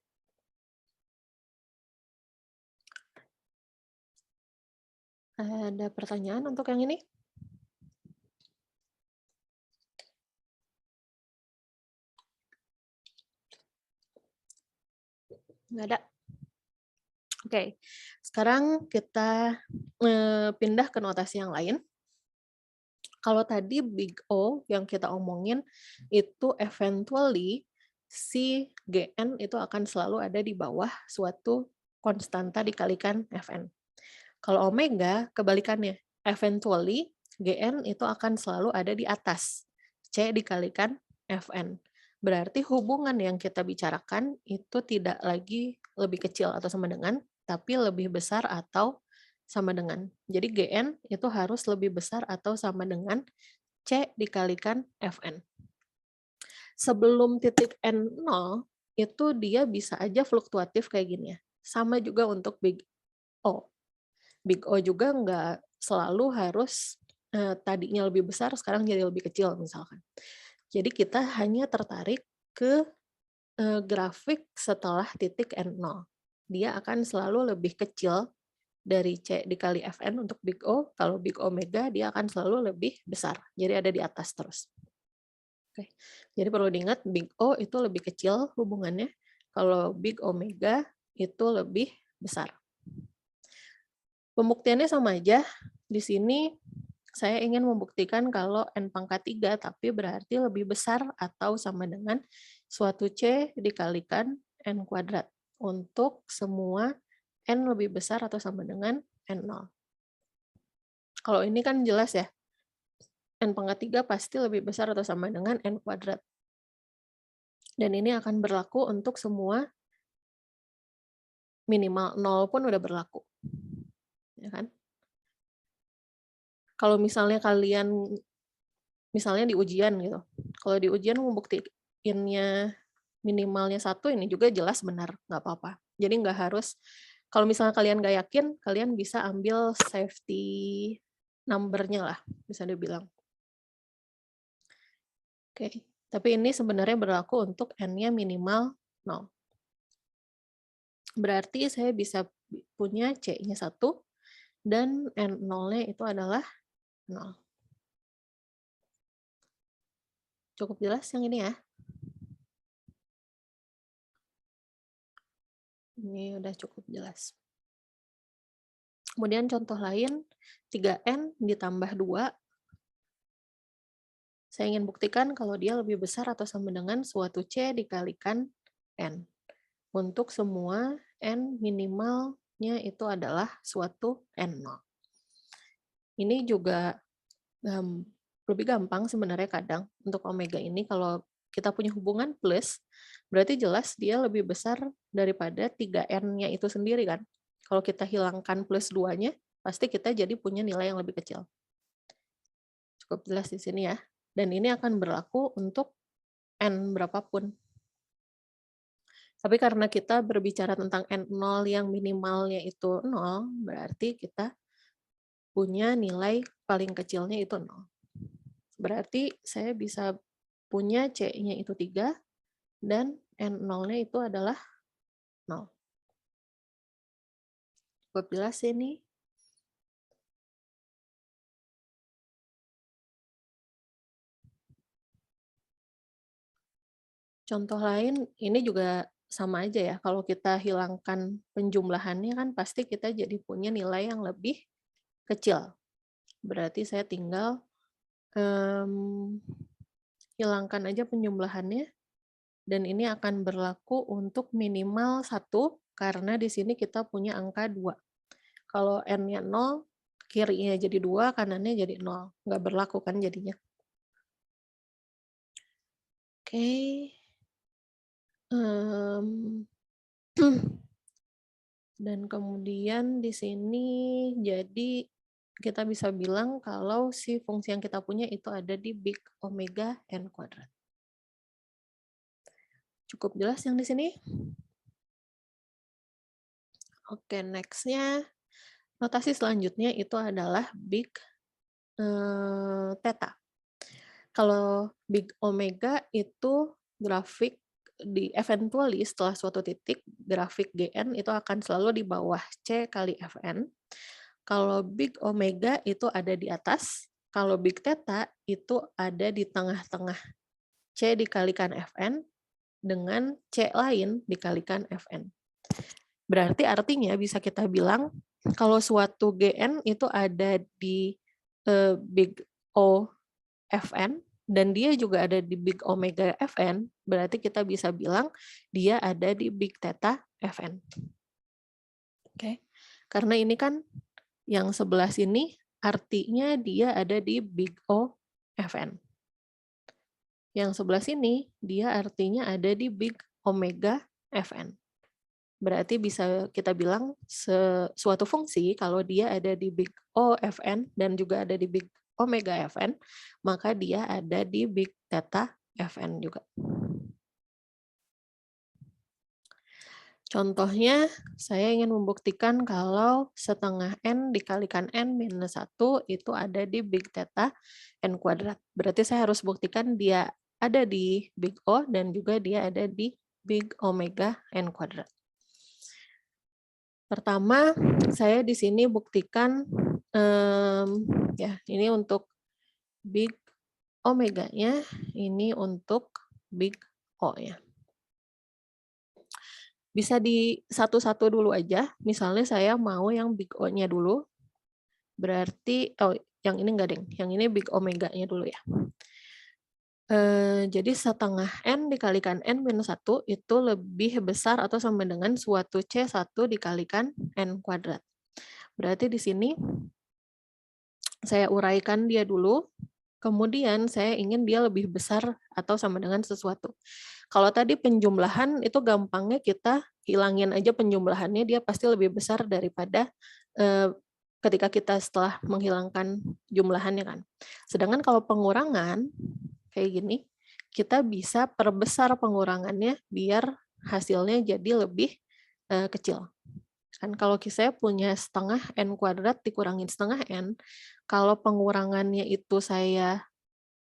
A: Ada pertanyaan untuk yang ini? Nggak ada? Oke, sekarang kita pindah ke notasi yang lain. Kalau tadi big O yang kita omongin itu eventually si Gn itu akan selalu ada di bawah suatu konstanta dikalikan Fn. Kalau omega kebalikannya, eventually Gn itu akan selalu ada di atas C dikalikan Fn. Berarti hubungan yang kita bicarakan itu tidak lagi lebih kecil atau sama dengan, tapi lebih besar atau sama dengan. Jadi Gn itu harus lebih besar atau sama dengan C dikalikan Fn. Sebelum titik N0, itu dia bisa aja fluktuatif kayak gini ya. Sama juga untuk Big O. Big O juga nggak selalu harus tadinya lebih besar, sekarang jadi lebih kecil misalkan. Jadi kita hanya tertarik ke grafik setelah titik N0. Dia akan selalu lebih kecil dari C dikali Fn untuk Big O, kalau Big Omega dia akan selalu lebih besar. Jadi ada di atas terus. Oke. Jadi perlu diingat Big O itu lebih kecil hubungannya, kalau Big Omega itu lebih besar. Pembuktiannya sama aja. Di sini saya ingin membuktikan kalau n pangkat 3 tapi berarti lebih besar atau sama dengan suatu C dikalikan n kuadrat untuk semua n lebih besar atau sama dengan n0. Kalau ini kan jelas ya, n pangkat 3 pasti lebih besar atau sama dengan n kuadrat. Dan ini akan berlaku untuk semua minimal 0 pun udah berlaku. Ya kan? Kalau misalnya kalian, misalnya di ujian gitu, kalau di ujian membuktiinnya minimalnya 1, ini juga jelas benar, nggak apa-apa. Jadi nggak harus, kalau misalnya kalian nggak yakin, kalian bisa ambil safety number-nya lah, bisa dibilang. Oke, tapi ini sebenarnya berlaku untuk n-nya minimal 0. Berarti saya bisa punya C-nya 1, dan n0-nya itu adalah 0. Cukup jelas yang ini ya? Ini udah cukup jelas. Kemudian contoh lain, 3n ditambah 2. Saya ingin buktikan kalau dia lebih besar atau sama dengan suatu C dikalikan n. Untuk semua n minimalnya itu adalah suatu n0. Ini juga lebih gampang sebenarnya kadang untuk omega ini kalau kita punya hubungan plus, berarti jelas dia lebih besar daripada 3n-nya itu sendiri kan. Kalau kita hilangkan plus 2-nya, pasti kita jadi punya nilai yang lebih kecil. Cukup jelas di sini ya. Dan ini akan berlaku untuk n berapapun. Tapi karena kita berbicara tentang n0 yang minimalnya itu 0, berarti kita punya nilai paling kecilnya itu 0. Berarti saya bisa punya C-nya itu 3, dan N0-nya itu adalah 0. Cukup jelas ini. Contoh lain, ini juga sama aja ya, kalau kita hilangkan penjumlahannya kan pasti kita jadi punya nilai yang lebih kecil. Berarti saya tinggal hilangkan aja penjumlahannya, dan ini akan berlaku untuk minimal 1, karena di sini kita punya angka 2. Kalau N-nya 0, kirinya jadi 2, kanannya jadi 0. Nggak berlaku kan jadinya. Oke. Dan kemudian di sini jadi kita bisa bilang kalau si fungsi yang kita punya itu ada di big omega n kuadrat. Cukup jelas yang di sini? Oke, next-nya notasi selanjutnya itu adalah big theta. Kalau big omega itu grafik di eventually setelah suatu titik, grafik GN itu akan selalu di bawah C kali Fn. Kalau big omega itu ada di atas, kalau big theta itu ada di tengah-tengah. C dikalikan Fn dengan C lain dikalikan Fn. Berarti artinya bisa kita bilang kalau suatu GN itu ada di big O Fn, dan dia juga ada di big omega Fn, berarti kita bisa bilang dia ada di big theta Fn. Oke. Karena ini kan yang sebelah sini artinya dia ada di big O Fn. Yang sebelah sini dia artinya ada di big omega Fn. Berarti bisa kita bilang suatu fungsi kalau dia ada di big O Fn dan juga ada di big omega Fn, maka dia ada di big theta Fn juga. Contohnya, saya ingin membuktikan kalau setengah N dikalikan N minus 1 itu ada di big theta N kuadrat. Berarti saya harus buktikan dia ada di big O dan juga dia ada di big omega N kuadrat. Pertama, saya di sini buktikan, ya ini untuk big omega-nya, ini untuk big O-nya. Bisa di satu-satu dulu aja, misalnya saya mau yang big O-nya dulu, berarti, yang ini enggak deng, yang ini big omega-nya dulu ya. Jadi setengah N dikalikan N minus 1 itu lebih besar atau sama dengan suatu C1 dikalikan N kuadrat. Berarti di sini saya uraikan dia dulu, kemudian saya ingin dia lebih besar atau sama dengan sesuatu. Kalau tadi penjumlahan itu gampangnya kita hilangin aja penjumlahannya, dia pasti lebih besar daripada ketika kita setelah menghilangkan jumlahannya kan. Sedangkan kalau pengurangan, kayak gini, kita bisa perbesar pengurangannya biar hasilnya jadi lebih kecil. Kan kalau saya punya setengah N kuadrat dikurangin setengah N, kalau pengurangannya itu saya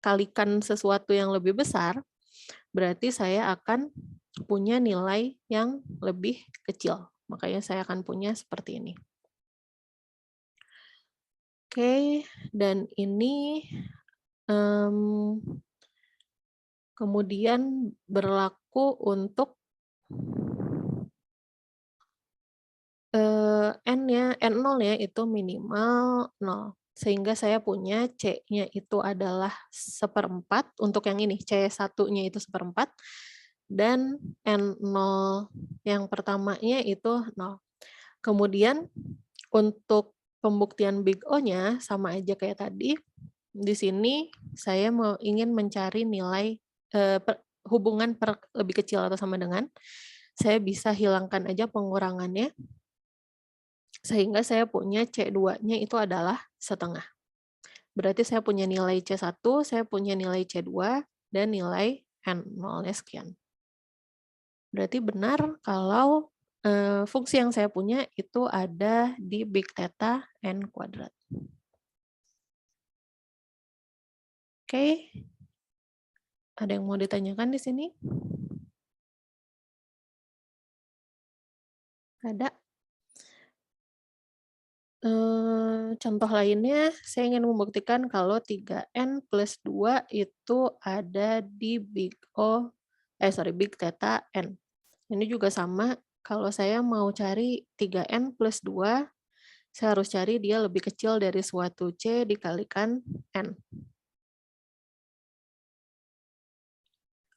A: kalikan sesuatu yang lebih besar, berarti saya akan punya nilai yang lebih kecil. Makanya saya akan punya seperti ini. Oke, dan ini kemudian berlaku untuk N-nya, N0-nya itu minimal 0. Sehingga saya punya C-nya itu adalah 1/4, untuk yang ini, C1-nya itu 1/4, dan N0 yang pertamanya itu 0. Kemudian untuk pembuktian big O-nya sama aja kayak tadi. Di sini saya ingin mencari nilai hubungan per lebih kecil atau sama dengan, saya bisa hilangkan aja pengurangannya, sehingga saya punya C2-nya itu adalah setengah. Berarti saya punya nilai C1, saya punya nilai C2, dan nilai N0-nya sekian. Berarti benar kalau fungsi yang saya punya itu ada di big theta N kuadrat. Oke. Ada yang mau ditanyakan di sini? Ada? Contoh lainnya, saya ingin membuktikan kalau 3N plus 2 itu ada di big O, big theta n. Ini juga sama, kalau saya mau cari 3n plus 2, saya harus cari dia lebih kecil dari suatu C dikalikan n.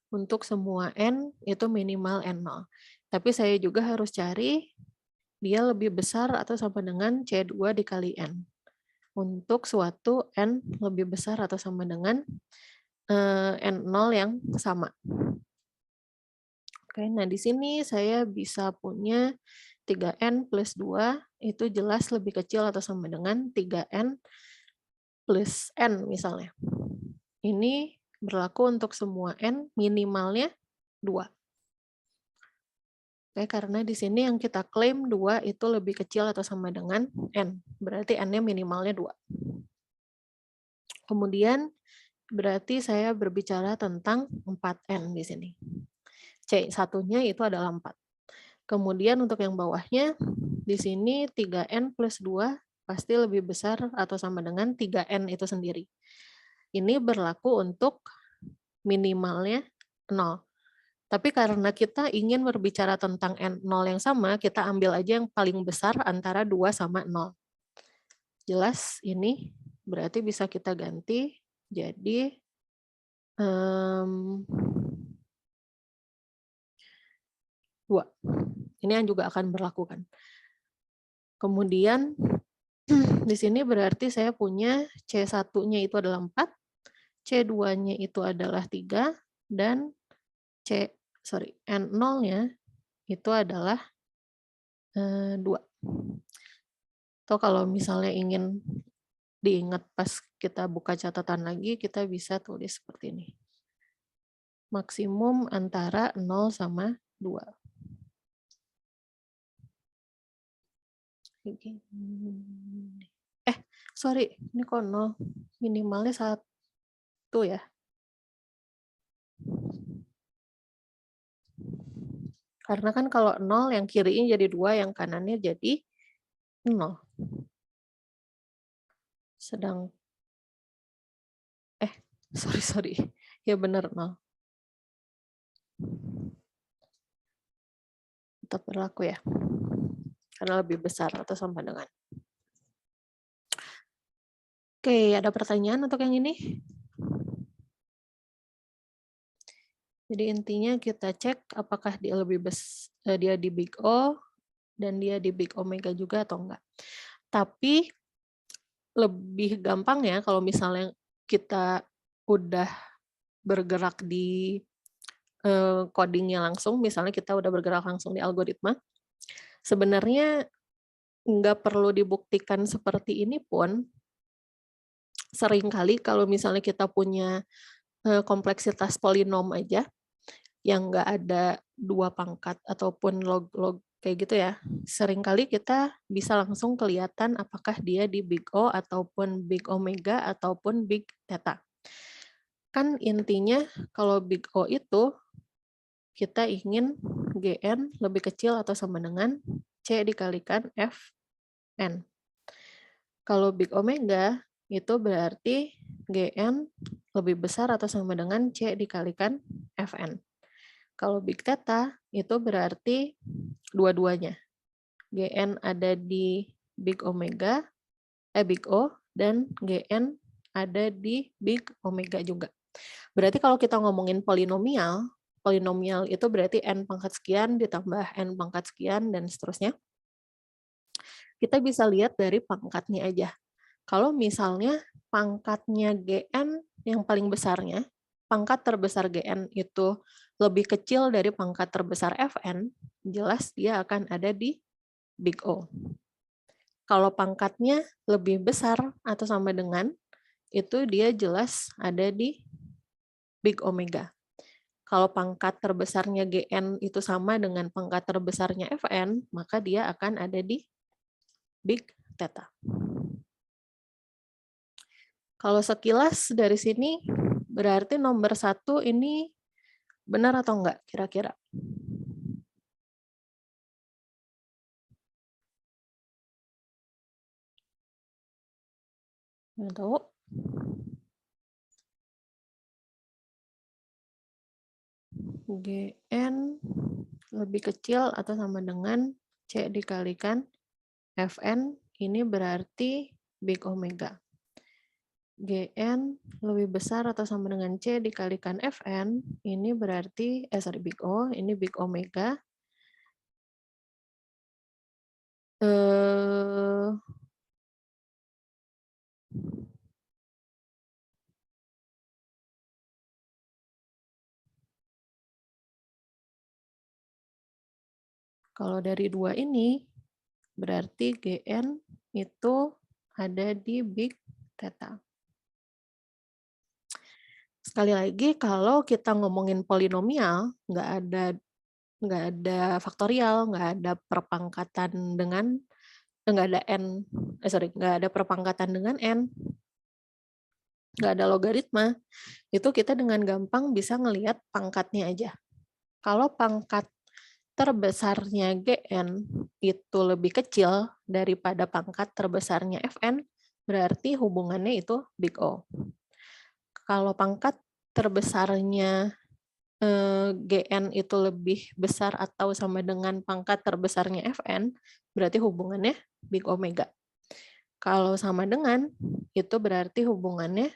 A: Untuk semua n itu minimal n0. Tapi saya juga harus cari dia lebih besar atau sama dengan C2 dikali n. Untuk suatu n lebih besar atau sama dengan n0 yang sama. Oke, nah di sini saya bisa punya 3n plus 2 itu jelas lebih kecil atau sama dengan 3n plus n misalnya. Ini berlaku untuk semua n minimalnya 2. Oke, karena di sini yang kita klaim 2 itu lebih kecil atau sama dengan n. Berarti n-nya minimalnya 2. Kemudian berarti saya berbicara tentang 4n di sini. C1-nya itu adalah 4. Kemudian untuk yang bawahnya, di sini 3n plus 2 pasti lebih besar atau sama dengan 3n itu sendiri. Ini berlaku untuk minimalnya 0. Tapi karena kita ingin berbicara tentang n0 yang sama, kita ambil aja yang paling besar antara 2 sama 0. Jelas ini berarti bisa kita ganti jadi 2. Ini yang juga akan berlaku kan. Kemudian di sini berarti saya punya C1-nya itu adalah 4, C2-nya itu adalah 3, dan N0-nya itu adalah 2. Atau kalau misalnya ingin diingat pas kita buka catatan lagi, kita bisa tulis seperti ini. Maksimum antara 0 sama 2. Sorry, ini kok 0. Minimalnya 1 ya. Karena kan kalau 0 yang kirinya jadi 2, yang kanannya jadi 0. Sedang sorry. Ya benar 0. Tetap berlaku ya. Karena lebih besar atau sama dengan. Oke, ada pertanyaan untuk yang ini? Jadi intinya kita cek apakah dia lebih dia di big O dan dia di big omega juga atau enggak. Tapi lebih gampang ya kalau misalnya kita udah bergerak di codingnya langsung, misalnya kita udah bergerak langsung di algoritma, sebenarnya nggak perlu dibuktikan seperti ini pun, seringkali kalau misalnya kita punya kompleksitas polinom aja, yang nggak ada 2 pangkat ataupun log kayak gitu ya, seringkali kita bisa langsung kelihatan apakah dia di big O ataupun big omega ataupun big theta. Kan intinya kalau big O itu kita ingin Gn lebih kecil atau sama dengan C dikalikan Fn. Kalau big omega itu berarti Gn lebih besar atau sama dengan C dikalikan Fn. Kalau big theta itu berarti dua-duanya. Gn ada di big omega, big O, dan Gn ada di big omega juga. Berarti kalau kita ngomongin polinomial itu berarti n pangkat sekian ditambah n pangkat sekian dan seterusnya. Kita bisa lihat dari pangkatnya aja. Kalau misalnya pangkatnya Gn yang paling besarnya, pangkat terbesar Gn itu lebih kecil dari pangkat terbesar Fn, jelas dia akan ada di big O. Kalau pangkatnya lebih besar atau sama dengan, itu dia jelas ada di big omega. Kalau pangkat terbesarnya Gn itu sama dengan pangkat terbesarnya Fn, maka dia akan ada di big theta. Kalau sekilas dari sini, berarti nomor 1 ini benar atau enggak kira-kira? Nggak tahu. Gn lebih kecil atau sama dengan C dikalikan Fn, ini berarti big omega. Gn lebih besar atau sama dengan C dikalikan Fn, ini berarti, big O, ini big omega. Kalau dari dua ini, berarti Gn itu ada di big theta. Sekali lagi, kalau kita ngomongin polinomial, nggak ada faktorial, nggak ada perpangkatan dengan, nggak ada n, nggak ada perpangkatan dengan n, nggak ada logaritma, itu kita dengan gampang bisa ngelihat pangkatnya aja. Kalau pangkat terbesarnya Gn itu lebih kecil daripada pangkat terbesarnya Fn, berarti hubungannya itu big O. Kalau pangkat terbesarnya Gn itu lebih besar atau sama dengan pangkat terbesarnya Fn, berarti hubungannya big omega. Kalau sama dengan, itu berarti hubungannya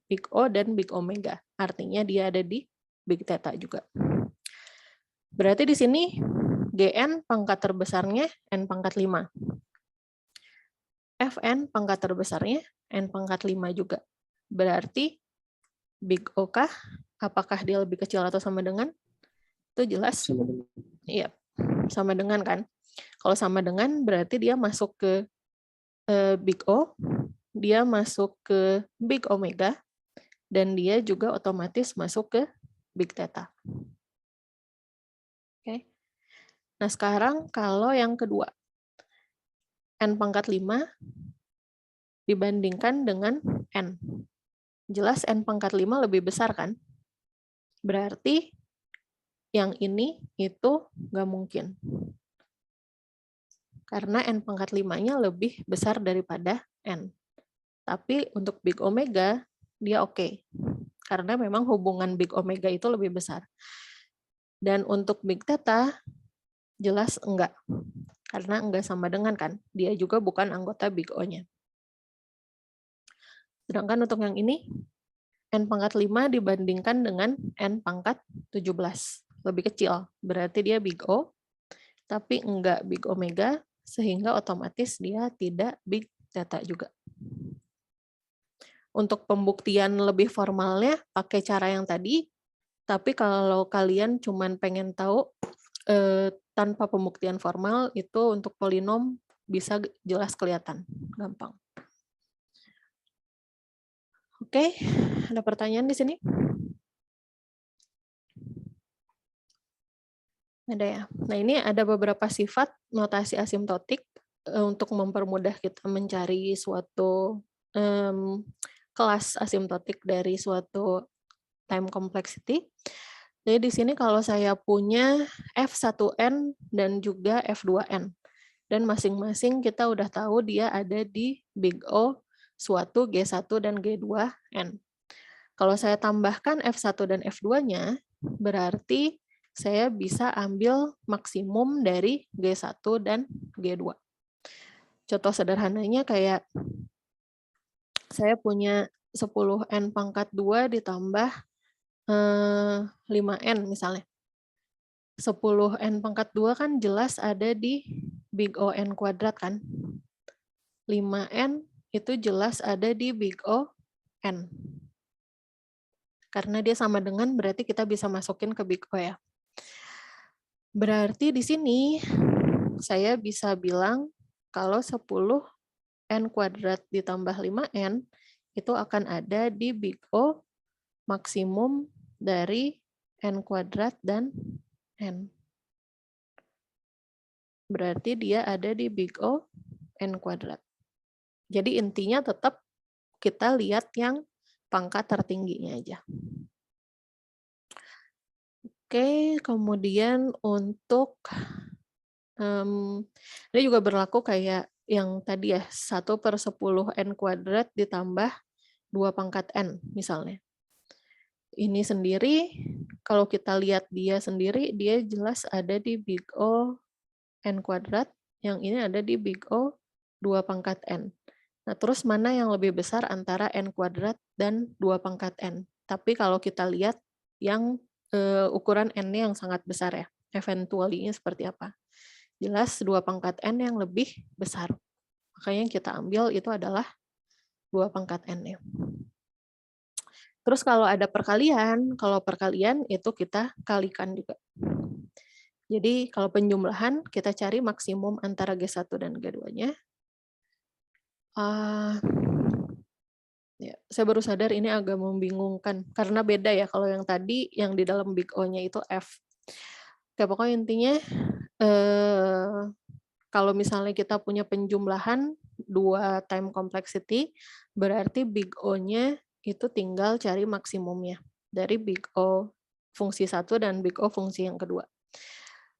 A: big O dan big omega. Artinya dia ada di big theta juga. Berarti di sini Gn pangkat terbesarnya n pangkat 5. Fn pangkat terbesarnya n pangkat 5 juga. Berarti big O kah? Apakah dia lebih kecil atau sama dengan? Itu jelas.
C: Sama dengan.
A: Iya, sama dengan kan. Kalau sama dengan berarti dia masuk ke big O, dia masuk ke big omega, dan dia juga otomatis masuk ke big theta. Oke. Nah, sekarang kalau yang kedua, n pangkat 5 dibandingkan dengan n. Jelas n pangkat 5 lebih besar kan? Berarti yang ini itu nggak mungkin. Karena n pangkat 5-nya lebih besar daripada n. Tapi untuk big omega, dia oke. Karena memang hubungan big omega itu lebih besar. Dan untuk big theta, jelas enggak. Karena enggak sama dengan kan. Dia juga bukan anggota big O-nya. Sedangkan untuk yang ini, n pangkat 5 dibandingkan dengan n pangkat 17. Lebih kecil. Berarti dia big O, tapi enggak big omega, sehingga otomatis dia tidak big theta juga. Untuk pembuktian lebih formalnya pakai cara yang tadi, tapi kalau kalian cuman pengen tahu tanpa pembuktian formal, itu untuk polinom bisa jelas kelihatan, gampang. Oke, ada pertanyaan di sini? Ada ya. Nah, ini ada beberapa sifat notasi asimptotik untuk mempermudah kita mencari suatu kelas asimptotik dari suatu time complexity. Jadi di sini kalau saya punya F1N dan juga F2N, dan masing-masing kita udah tahu dia ada di big O suatu G1 dan G2N. Kalau saya tambahkan F1 dan F2-nya, berarti saya bisa ambil maksimum dari G1 dan G2. Contoh sederhananya kayak saya punya 10N pangkat 2 ditambah 5N misalnya. 10N pangkat 2 kan jelas ada di big O(N) kuadrat kan. 5N itu jelas ada di big O(N). Karena dia sama dengan berarti kita bisa masukin ke big O ya. Berarti di sini saya bisa bilang kalau 10N kuadrat ditambah 5N itu akan ada di big O maksimum dari N kuadrat dan N. Berarti dia ada di big O N kuadrat. Jadi intinya tetap kita lihat yang pangkat tertingginya aja. Oke, kemudian untuk ini juga berlaku kayak yang tadi ya, 1/10N kuadrat ditambah 2 pangkat N misalnya. Ini sendiri kalau kita lihat dia sendiri, dia jelas ada di big O N kuadrat, yang ini ada di big O 2 pangkat N. Nah, terus mana yang lebih besar antara N kuadrat dan 2 pangkat N? Tapi kalau kita lihat yang ukuran N-nya yang sangat besar ya, eventually-nya seperti apa? Jelas 2 pangkat N yang lebih besar. Makanya yang kita ambil itu adalah 2 pangkat N-nya. Terus kalau ada perkalian, kalau perkalian itu kita kalikan juga. Jadi kalau penjumlahan, kita cari maksimum antara G1 dan G2-nya. Ya, saya baru sadar ini agak membingungkan, karena beda ya kalau yang tadi, yang di dalam big O-nya itu F. Oke, pokoknya intinya, kalau misalnya kita punya penjumlahan 2 time complexity, berarti big O-nya itu tinggal cari maksimumnya dari big O fungsi 1 dan big O fungsi yang kedua.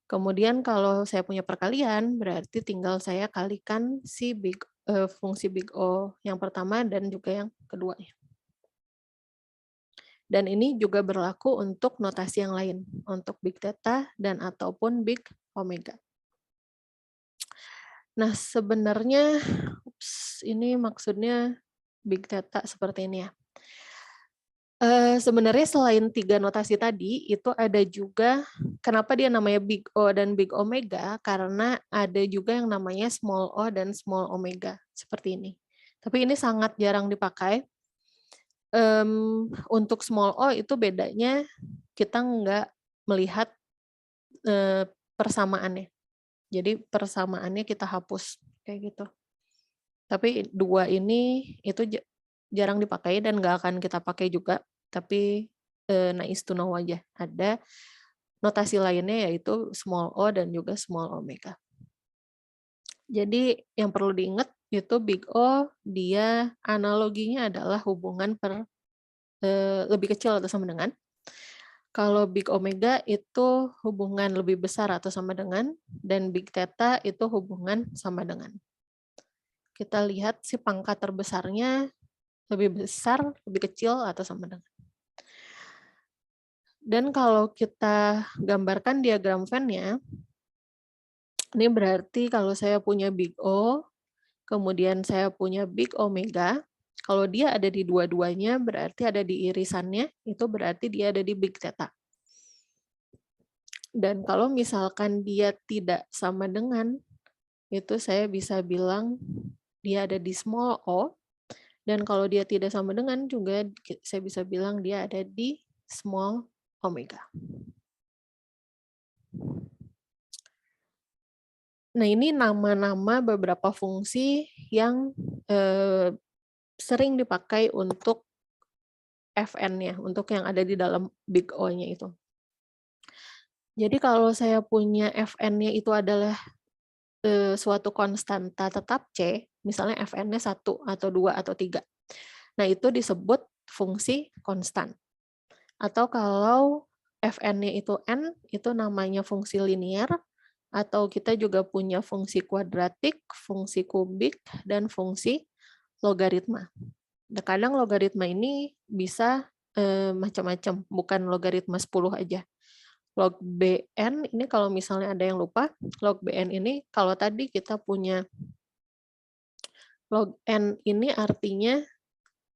A: Kemudian kalau saya punya perkalian, berarti tinggal saya kalikan si fungsi big O yang pertama dan juga yang keduanya. Dan ini juga berlaku untuk notasi yang lain, untuk big theta dan ataupun big omega. Nah, sebenarnya ini maksudnya big theta seperti ini ya. Sebenarnya selain 3 notasi tadi, itu ada juga, kenapa dia namanya big O dan big omega, karena ada juga yang namanya small o dan small omega, seperti ini. Tapi ini sangat jarang dipakai. Untuk small o itu bedanya, kita nggak melihat persamaannya. Jadi persamaannya kita hapus, kayak gitu. Tapi 2 ini itu jarang dipakai dan nggak akan kita pakai juga, tapi nice to know aja. Ada notasi lainnya yaitu small o dan juga small omega. Jadi yang perlu diingat itu big O, dia analoginya adalah hubungan lebih kecil atau sama dengan. Kalau big omega itu hubungan lebih besar atau sama dengan, dan big theta itu hubungan sama dengan. Kita lihat si pangkat terbesarnya lebih besar, lebih kecil, atau sama dengan. Dan kalau kita gambarkan diagram Venn-nya, ini berarti kalau saya punya big O, kemudian saya punya big omega, kalau dia ada di dua-duanya, berarti ada di irisannya, itu berarti dia ada di big theta. Dan kalau misalkan dia tidak sama dengan, itu saya bisa bilang dia ada di small o, dan kalau dia tidak sama dengan juga saya bisa bilang dia ada di small omega. Nah, ini nama-nama beberapa fungsi yang sering dipakai untuk Fn-nya, untuk yang ada di dalam big O-nya itu. Jadi kalau saya punya Fn-nya itu adalah suatu konstanta tetap C, misalnya Fn-nya 1 atau 2 atau 3. Nah, itu disebut fungsi konstan. Atau kalau Fn-nya itu N, itu namanya fungsi linear, atau kita juga punya fungsi kuadratik, fungsi kubik, dan fungsi logaritma. Nah, kadang logaritma ini bisa macam-macam, bukan logaritma 10 aja. Log Bn ini kalau misalnya ada yang lupa, log Bn ini kalau tadi kita punya log N ini artinya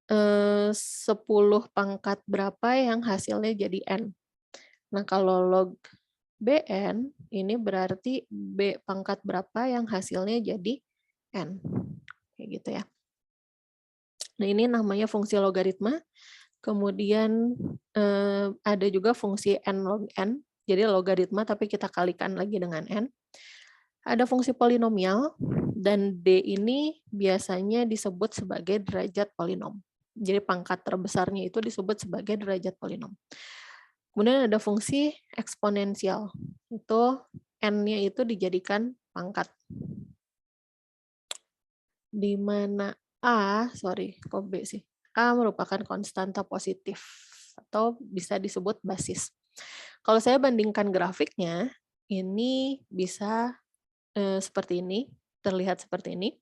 A: 10 pangkat berapa yang hasilnya jadi N. Nah, kalau log Bn ini berarti B pangkat berapa yang hasilnya jadi N. Kayak gitu ya. Nah, ini namanya fungsi logaritma. Kemudian ada juga fungsi N log N. Jadi logaritma tapi kita kalikan lagi dengan N. Ada fungsi polinomial, dan D ini biasanya disebut sebagai derajat polinom. Jadi pangkat terbesarnya itu disebut sebagai derajat polinom. Kemudian ada fungsi eksponensial. Itu N-nya itu dijadikan pangkat. Di mana A merupakan konstanta positif atau bisa disebut basis. Kalau saya bandingkan grafiknya, ini bisa seperti ini, terlihat seperti ini.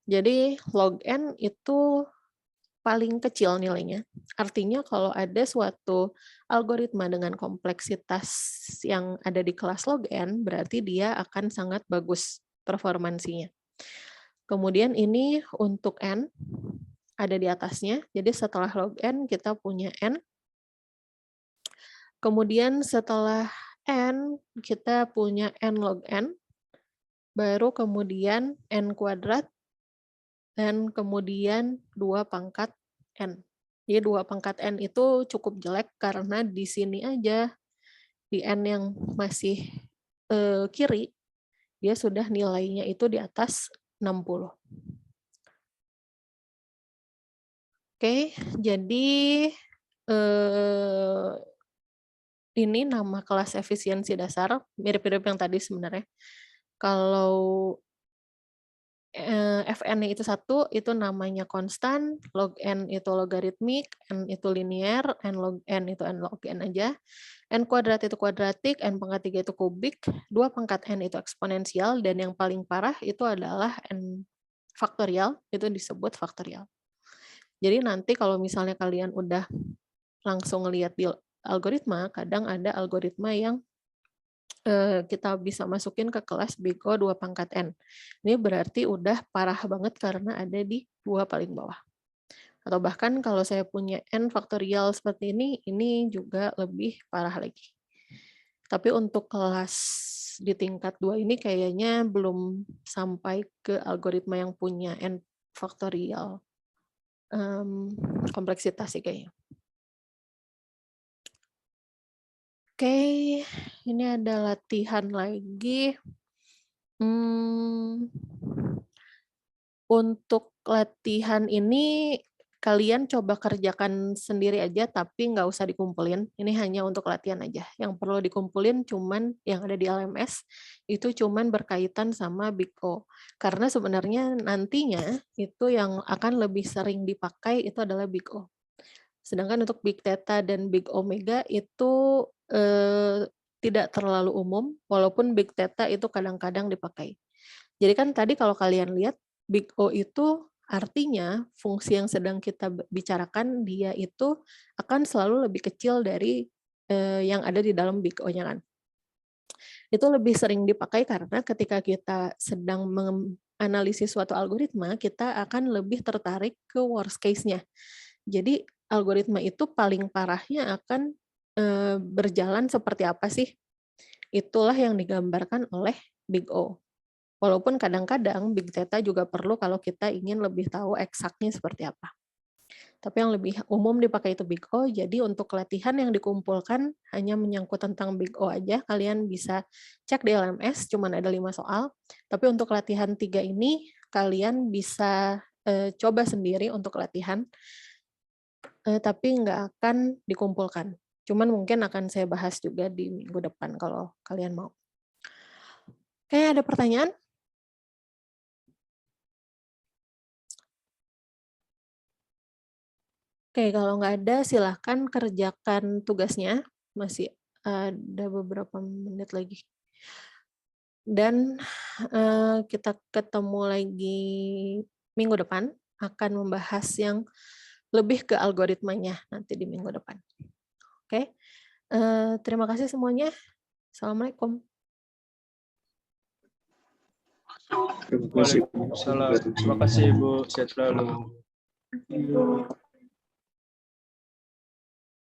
A: Jadi log N itu paling kecil nilainya. Artinya kalau ada suatu algoritma dengan kompleksitas yang ada di kelas log n, berarti dia akan sangat bagus performansinya. Kemudian ini untuk n, ada di atasnya. Jadi setelah log n, kita punya n. Kemudian setelah n, kita punya n log n. Baru kemudian n kuadrat, dan kemudian 2 pangkat n. Jadi 2 pangkat n itu cukup jelek karena di sini aja, di n yang masih kiri, dia sudah nilainya itu di atas 60. Oke, jadi ini nama kelas efisiensi dasar, mirip-mirip yang tadi sebenarnya. Kalau Fn itu 1, itu namanya konstan, log n itu logaritmik, n itu linear, n log n itu n log n aja, n kuadrat itu kuadratik, n pangkat 3 itu kubik, 2 pangkat n itu eksponensial, dan yang paling parah itu adalah n faktorial, itu disebut faktorial. Jadi nanti kalau misalnya kalian udah langsung lihat di algoritma, kadang ada algoritma yang kita bisa masukin ke kelas Big O 2 pangkat N. Ini berarti udah parah banget karena ada di 2 paling bawah. Atau bahkan kalau saya punya N faktorial seperti ini juga lebih parah lagi. Tapi untuk kelas di tingkat 2 ini kayaknya belum sampai ke algoritma yang punya N faktorial kompleksitas sih kayaknya. Oke, ini ada latihan lagi. Untuk latihan ini, kalian coba kerjakan sendiri aja, tapi nggak usah dikumpulin. Ini hanya untuk latihan aja. Yang perlu dikumpulin cuman yang ada di LMS, itu cuman berkaitan sama Big O. Karena sebenarnya nantinya, itu yang akan lebih sering dipakai itu adalah Big O. Sedangkan untuk Big Theta dan Big Omega itu tidak terlalu umum, walaupun Big Theta itu kadang-kadang dipakai. Jadi kan tadi kalau kalian lihat, Big O itu artinya fungsi yang sedang kita bicarakan, dia itu akan selalu lebih kecil dari yang ada di dalam Big O-nya kan. Itu lebih sering dipakai karena ketika kita sedang menganalisis suatu algoritma, kita akan lebih tertarik ke worst case-nya. Jadi algoritma itu paling parahnya akan berjalan seperti apa sih? Itulah yang digambarkan oleh Big O. Walaupun kadang-kadang Big Theta juga perlu kalau kita ingin lebih tahu eksaknya seperti apa. Tapi yang lebih umum dipakai itu Big O, jadi untuk latihan yang dikumpulkan hanya menyangkut tentang Big O aja, kalian bisa cek di LMS, cuman ada 5 soal. Tapi untuk latihan 3 ini, kalian bisa coba sendiri untuk latihan, tapi nggak akan dikumpulkan. Cuman mungkin akan saya bahas juga di minggu depan kalau kalian mau. Oke, ada pertanyaan? Oke, kalau nggak ada silahkan kerjakan tugasnya. Masih ada beberapa menit lagi. Dan kita ketemu lagi minggu depan, akan membahas yang lebih ke algoritmanya nanti di minggu depan. Oke, terima kasih semuanya. Assalamualaikum.
C: Terima kasih.
D: Waalaikumsalam. Terima kasih, Bu. Sehat selalu.